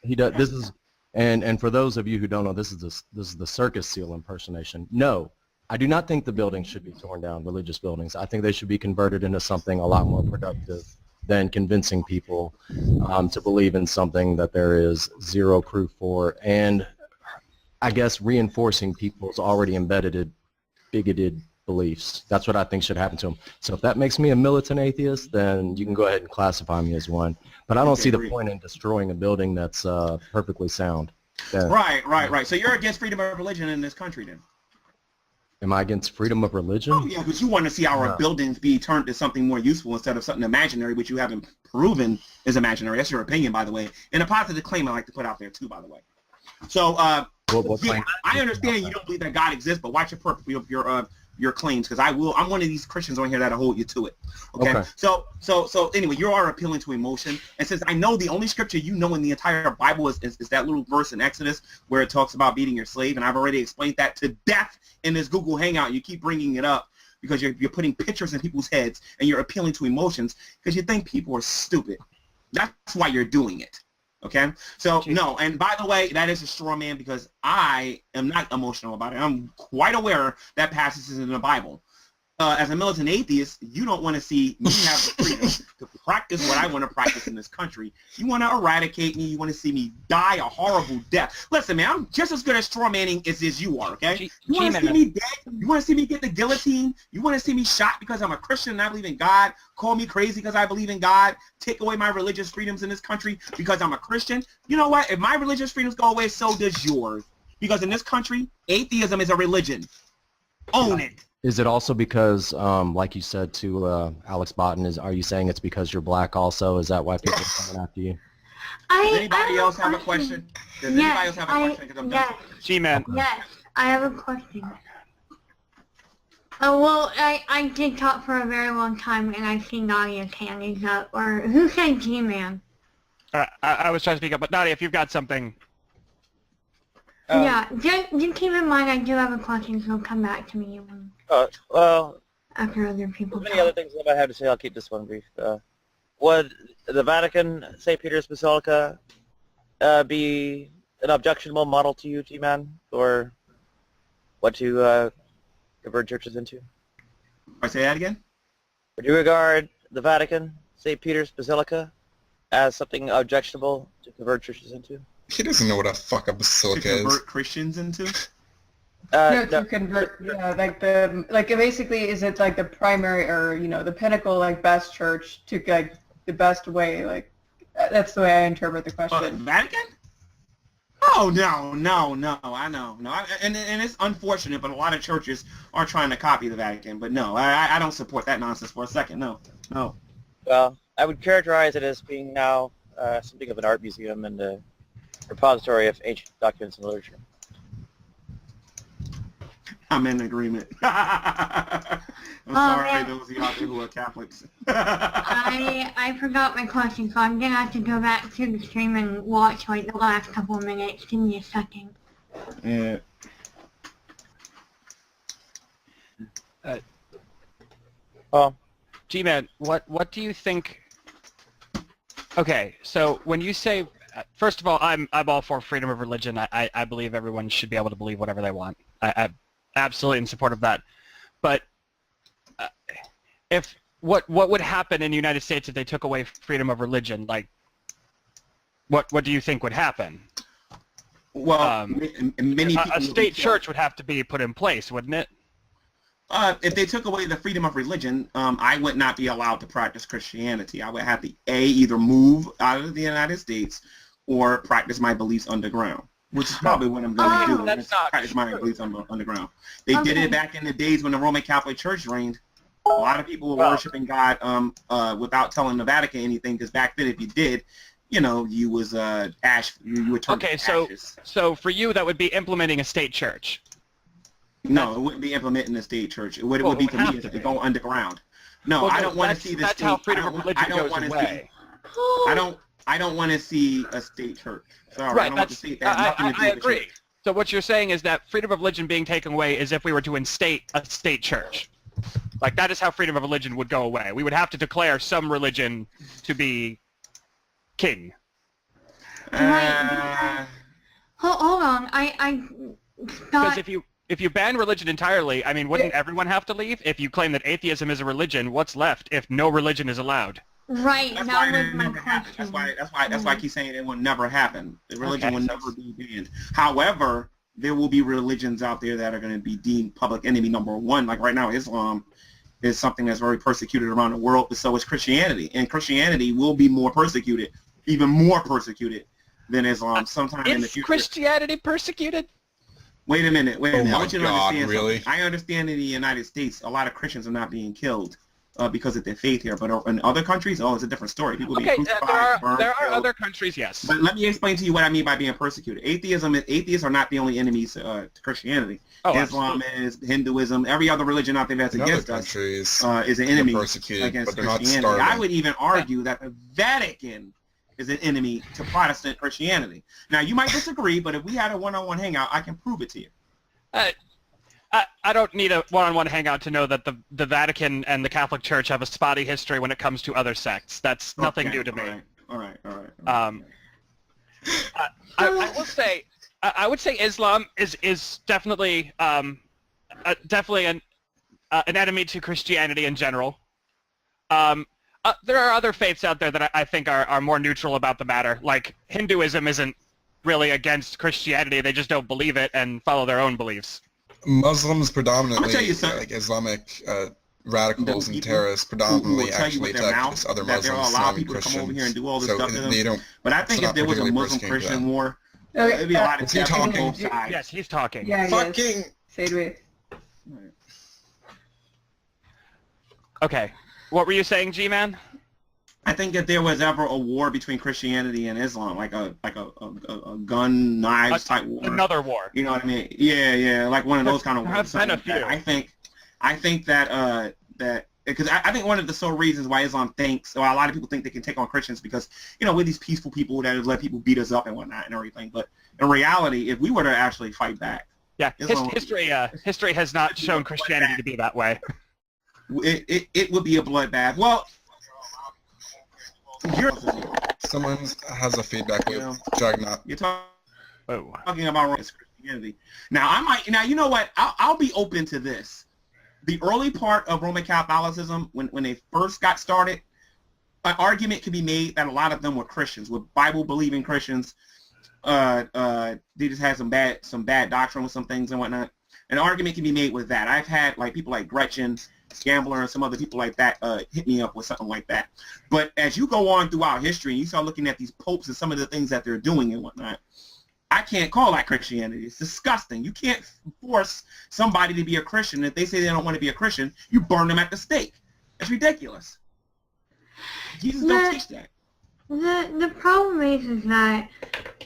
this is and for those of you who don't know, this is the circus seal impersonation. No, I do not think the buildings should be torn down, religious buildings. I think they should be converted into something a lot more productive than convincing people to believe in something that there is zero proof for, and I guess reinforcing people's already embedded bigoted beliefs. That's what I think should happen to them. So if that makes me a militant atheist, then you can go ahead and classify me as one. But I don't see the point in destroying a building that's perfectly sound. Right. So you're against freedom of religion in this country, then? Am I against freedom of religion? Oh, yeah, because you want to see our buildings be turned to something more useful instead of something imaginary, which you haven't proven is imaginary. That's your opinion, by the way. And a positive claim I like to put out there, too, by the way. So, yeah, I understand you don't believe that God exists, but watch your claims, because I'm one of these Christians on here that'll hold you to it. Okay. So anyway, you are appealing to emotion, and since I know the only scripture you know in the entire Bible is that little verse in Exodus where it talks about beating your slave, and I've already explained that to death in this Google Hangout. You keep bringing it up because you're putting pictures in people's heads and you're appealing to emotions because you think people are stupid. That's why you're doing it. Okay, so no, and by the way, that is a straw man because I am not emotional about it. I'm quite aware that passages in the Bible. As a militant atheist, you don't want to see me have the freedom to practice what I want to practice in this country. You want to eradicate me. You want to see me die a horrible death. Listen, man, I'm just as good at straw manning as you are, okay? You want to see me dead? You want to see me get the guillotine? You want to see me shot because I'm a Christian and I believe in God? Call me crazy because I believe in God? Take away my religious freedoms in this country because I'm a Christian? You know what? If my religious freedoms go away, so does yours. Because in this country, atheism is a religion. Own it. Is it also because, like you said to Alex Botten, are you saying it's because you're black also? Is that why people are coming after you? Does anybody else have a question? Does anybody else have a question? 'Cause I'm done. Yes, G-Man. yes, I have a question. Oh, well, I did talk for a very long time, and I see Nadia's hand is up. Or who said G-Man? I was trying to speak up, but Nadia, if you've got something. Yeah, just keep in mind I do have a question, so come back to me Well, after other people many talk. other things that I have to say. I'll keep this one brief. Would the Vatican, St. Peter's Basilica, be an objectionable model to you, G-Man, or what to convert churches into? I say that again? Would you regard the Vatican, St. Peter's Basilica, as something objectionable to convert churches into? He doesn't know what a fuck a basilica To is. convert Christians into? No, to convert, like basically, is it like the primary or, the pinnacle, like, best church to, like, the best way, like, that's the way I interpret the question. Vatican? Oh, no, I know. No, and it's unfortunate, but a lot of churches are trying to copy the Vatican, but no, I don't support that nonsense for a second, no. Well, I would characterize it as being now something of an art museum and a repository of ancient documents and literature. I'm in agreement. I'm sorry, man. those of you out there who are Catholics. I forgot my question, so I'm gonna have to go back to the stream and watch like the last couple of minutes. Give me a second. Yeah. Well, G-Man, what do you think? Okay, so when you say, first of all, I'm all for freedom of religion. I believe everyone should be able to believe whatever they want. I'm absolutely in support of that. But if what would happen in the United States if they took away freedom of religion? Like, what do you think would happen? Well, many people... A state church would have to be put in place, wouldn't it? If they took away the freedom of religion, I would not be allowed to practice Christianity. I would have to, either move out of the United States or practice my beliefs underground, which is probably what I'm going to do. That's not practice my true. beliefs underground. They did it back in the days when the Roman Catholic Church reigned. A lot of people were worshiping God without telling the Vatican anything, because back then if you did, you was you would turn to ashes. So for you, that would be implementing a state church. No, it wouldn't be implementing the state church. What it would be for me is to go underground. No, Well, I don't want to see the That's state. how freedom of religion goes away. I don't want to see a state church. Sorry, Right, I don't want to see that. I agree. So what you're saying is that freedom of religion being taken away is if we were to instate a state church. Like, that is how freedom of religion would go away. We would have to declare some religion to be king. Right. Hold on. I Because if you ban religion entirely, I mean, wouldn't everyone have to leave? If you claim that atheism is a religion, what's left if no religion is allowed? Right. That's That why was it my never happened. question. That's why I keep saying it will never happen. The religion Okay, will never be banned. However, there will be religions out there that are going to be deemed public enemy number one. Like right now, Islam is something that's very persecuted around the world, but so is Christianity. And Christianity will be more persecuted, even more persecuted than Islam sometime in the future. Is Christianity persecuted? Wait a minute. Oh I want you to my God, understand really? something. I understand in the United States, a lot of Christians are not being killed because of their faith here. But in other countries, it's a different story. People being crucified, burned, there are killed. other countries, yes. But let me explain to you what I mean by being persecuted. Atheists are not the only enemies to Christianity. Islam is, Hinduism, every other religion out there that's against us is an enemy against Christianity. I would even argue that the Vatican is an enemy to Protestant Christianity. Now, you might disagree, but if we had a one-on-one hangout, I can prove it to you. I don't need a one-on-one hangout to know that the Vatican and the Catholic Church have a spotty history when it comes to other sects. That's nothing new to me. All right. I would say Islam is definitely definitely an enemy to Christianity in general. There are other faiths out there that I think are more neutral about the matter. Like Hinduism isn't really against Christianity; they just don't believe it and follow their own beliefs. Muslims predominantly, tell you something. like Islamic radicals and terrorists, predominantly actually attack other Muslims, non-Christians. But I think if there was a Muslim-Christian war, it'd be a lot of death on both sides. Yes, he's talking. Yeah, Fucking. Say it with. Okay. What were you saying, G-Man? I think if there was ever a war between Christianity and Islam, like a gun knives type war, Another war. you know what I mean? Yeah, like one of those kind of There wars. have been a something like that. few. I think that because I think one of the sole reasons why Islam thinks, or a lot of people think they can take on Christians because, you know, we're these peaceful people that let people beat us up and whatnot and everything. But in reality, if we were to actually fight back, Yeah, Islam, history has not shown Christianity to be that way. it would be a bloodbath. Well, Someone has a feedback loop. Juggernaut. You're Oh. talking about Christianity. Now, you know what? I'll be open to this. The early part of Roman Catholicism, when they first got started, an argument could be made that a lot of them were Christians, were Bible-believing Christians. They just had some bad doctrine with some things and whatnot. An argument can be made with that. I've had like people like Gretchen, Gambler, and some other people like that hit me up with something like that. But as you go on throughout history and you start looking at these popes and some of the things that they're doing and whatnot, I can't call that Christianity. It's disgusting. You can't force somebody to be a Christian. If they say they don't want to be a Christian, you burn them at the stake. It's ridiculous. Jesus don't teach that. The problem is that,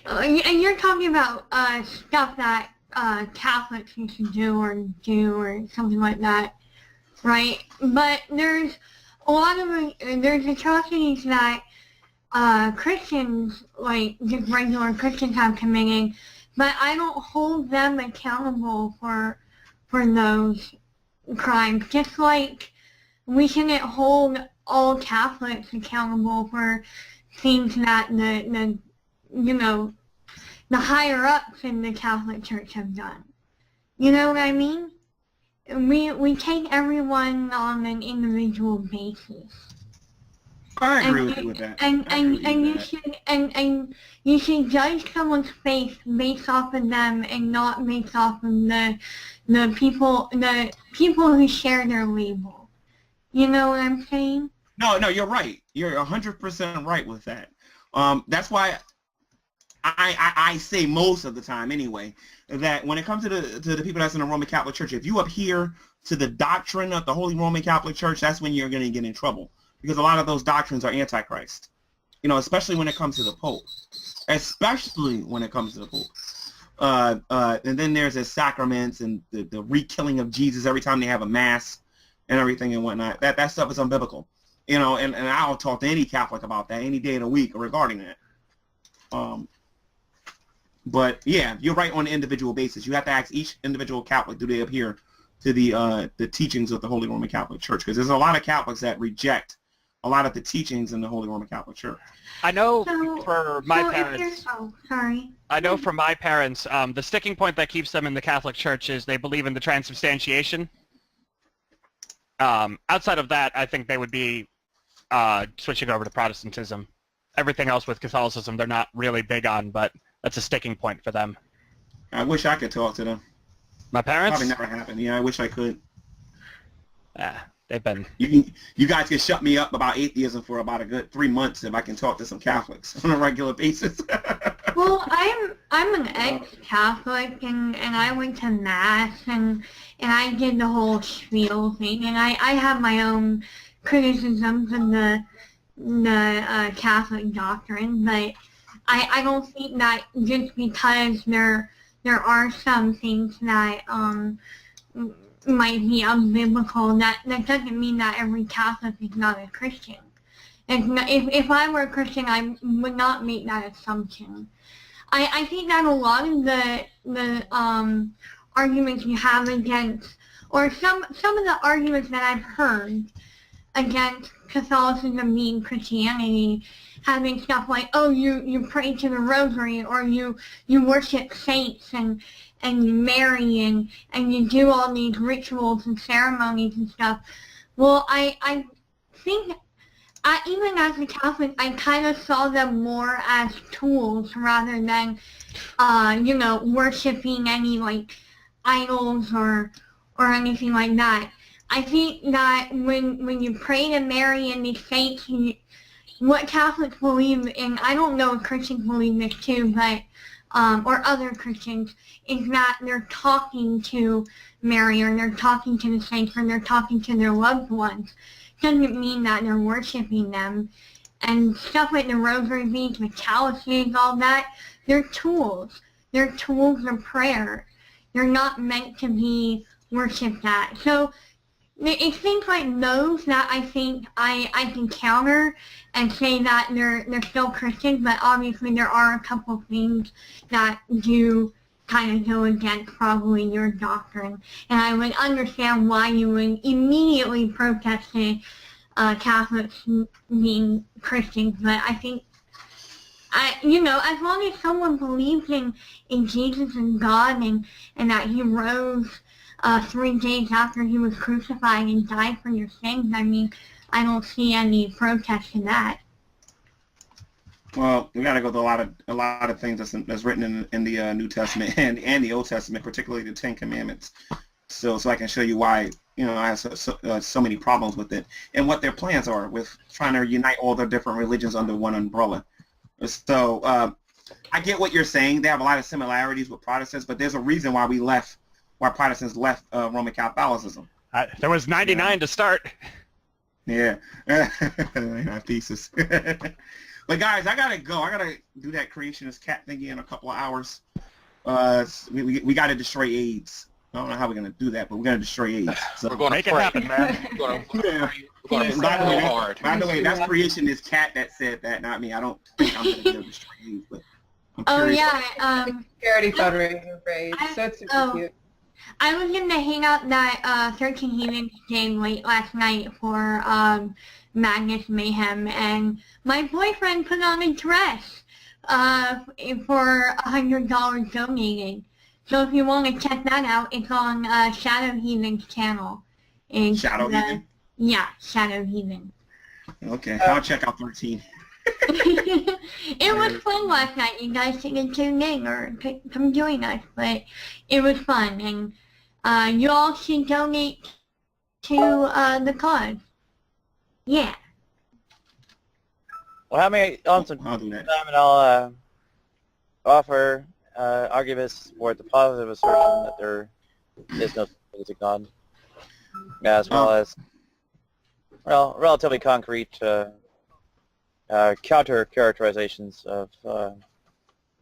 and you're talking about stuff that Catholics used to do or something like that, right? But there's a lot of there's atrocities that Christians, like just regular Christians, have committed, but I don't hold them accountable for those crimes. Just like we shouldn't hold all Catholics accountable for things that the higher ups in the Catholic Church have done. You know what I mean? We take everyone on an individual basis. I agree with you with that. And you should judge someone's faith based off of them and not based off of the people who share their label. You know what I'm saying? No, you're right. You're 100% right with that. That's why I say most of the time anyway that when it comes to the people that's in the Roman Catholic Church, if you adhere to the doctrine of the Holy Roman Catholic Church, that's when you're going to get in trouble. Because a lot of those doctrines are antichrist, you know, especially when it comes to the Pope. Especially when it comes to the Pope. And then there's the sacraments and the re-killing of Jesus every time they have a mass and everything and whatnot. That stuff is unbiblical, you know. And I'll talk to any Catholic about that any day of the week regarding that. But yeah, you're right on an individual basis. You have to ask each individual Catholic, do they adhere to the teachings of the Holy Roman Catholic Church? Because there's a lot of Catholics that reject a lot of the teachings in the Holy Roman Catholic Church. I know for my parents. I know for my parents, the sticking point that keeps them in the Catholic Church is they believe in the transubstantiation. Outside of that, I think they would be switching over to Protestantism. Everything else with Catholicism, they're not really big on, but that's a sticking point for them. I wish I could talk to them. My parents? Probably never happened. Yeah, I wish I could. They've been. You guys can shut me up about atheism for about a good 3 months if I can talk to some Catholics on a regular basis. Well, I'm an ex-Catholic and I went to mass and I did the whole spiel thing, and I have my own criticisms of the Catholic doctrine, but I don't think that just because there are some things that might be unbiblical, that doesn't mean that every Catholic is not a Christian. If I were a Christian, I would not make that assumption. I think that a lot of the arguments you have against, or some of the arguments that I've heard against Catholicism being Christianity, having stuff like, oh, you pray to the rosary, or you worship saints and you marry and you do all these rituals and ceremonies and stuff. Well, I think, even as a Catholic, I kind of saw them more as tools rather than, worshiping any, like, idols or anything like that. I think that when you pray to Mary and these saints, what Catholics believe, and I don't know if Christians believe this too, but or other Christians, is that they're talking to Mary, or they're talking to the saints, or they're talking to their loved ones. Doesn't mean that they're worshiping them. and stuff like the rosary beads, the chalices, all that, they're tools. They're tools of prayer. They're not meant to be worshipped at. So it's things like those that I think I can counter and say that they're still Christian, but obviously there are a couple things that do kind of go against probably your doctrine. And I would understand why you would immediately protest Catholics being Christians, but I think, as long as someone believes in Jesus and God and that he rose 3 days after he was crucified and died for your sins, I mean, I don't see any protest in that. Well, we got to go through a lot of things that's written in the New Testament and the Old Testament, particularly the Ten Commandments. So I can show you why I have so many problems with it and what their plans are with trying to unite all the different religions under one umbrella. So I get what you're saying. They have a lot of similarities with Protestants, but there's a reason why Protestants left Roman Catholicism. There was 99 to start. Yeah, pieces. But guys, I gotta go. I gotta do that creationist cat thingy in a couple of hours. We gotta destroy AIDS. I don't know how we're gonna do that, but we're gonna destroy AIDS. So we're gonna make it happen, man. We're gonna pray hard. By the way, that's creationist cat that said that, not me. I don't think I'm gonna be able to destroy AIDS, but I'm curious. Charity fundraiser phrase. That's super cute. I was in the hangout that 13 Heathens game late last night for Magnus Mayhem, and my boyfriend put on a dress for $100 donated. So if you want to check that out, it's on Shadow Heathen's channel. Shadow Heathen? Yeah, Shadow Heathen. Okay, I'll check out 13. It was fun last night. You guys can tune in or come join us, but it was fun, and you all should donate to the cause. Yeah. Well, have me on some I'll do that. time, and I'll offer arguments for the positive assertion that there is no such thing God, as well as relatively concrete counter characterizations of the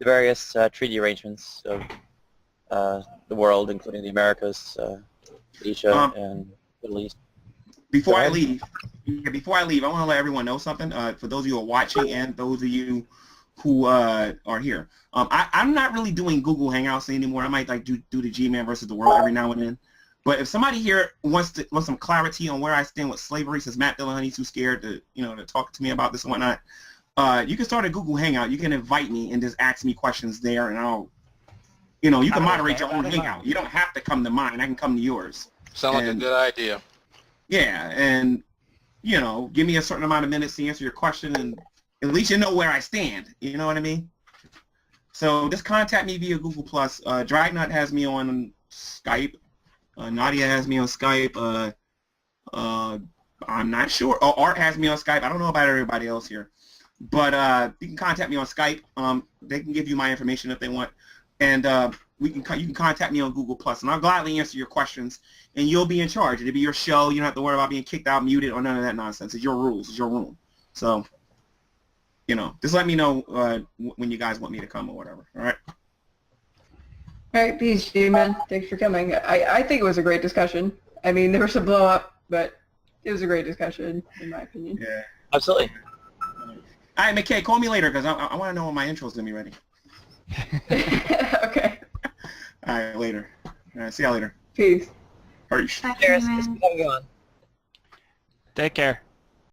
various treaty arrangements of the world, including the Americas, Asia, and Middle East. Before I leave, I want to let everyone know something. For those of you who are watching and those of you who are here, I'm not really doing Google Hangouts anymore. I might do the G-Man versus the world every now and then. But if somebody here wants some clarity on where I stand with slavery, since Matt Dillahunty's too scared to to talk to me about this and whatnot, you can start a Google Hangout. You can invite me and just ask me questions there, and I'll, you can moderate your own Hangout. You don't have to come to mine. I can come to yours. Sound like a good idea. Yeah, and give me a certain amount of minutes to answer your question, and at least you know where I stand. You know what I mean? So just contact me via Google+. Dragnut has me on Skype. Nadia has me on Skype. I'm not sure. Oh, Art has me on Skype. I don't know about everybody else here. But you can contact me on Skype. They can give you my information if they want. And you can contact me on Google+. And I'll gladly answer your questions. And you'll be in charge. It'll be your show. You don't have to worry about being kicked out, muted, or none of that nonsense. It's your rules. It's your room. So, just let me know when you guys want me to come or whatever. All right? All right, peace, G-Man. Thanks for coming. I think it was a great discussion. I mean, there was some blow up, but it was a great discussion, in my opinion. Yeah. Absolutely. All right, McKay, call me later because I want to know when my intro's going to be ready. Okay. All right, later. All right, see y'all later. Peace. Peace. Bye, Cheers. man. Have a good one. Take care.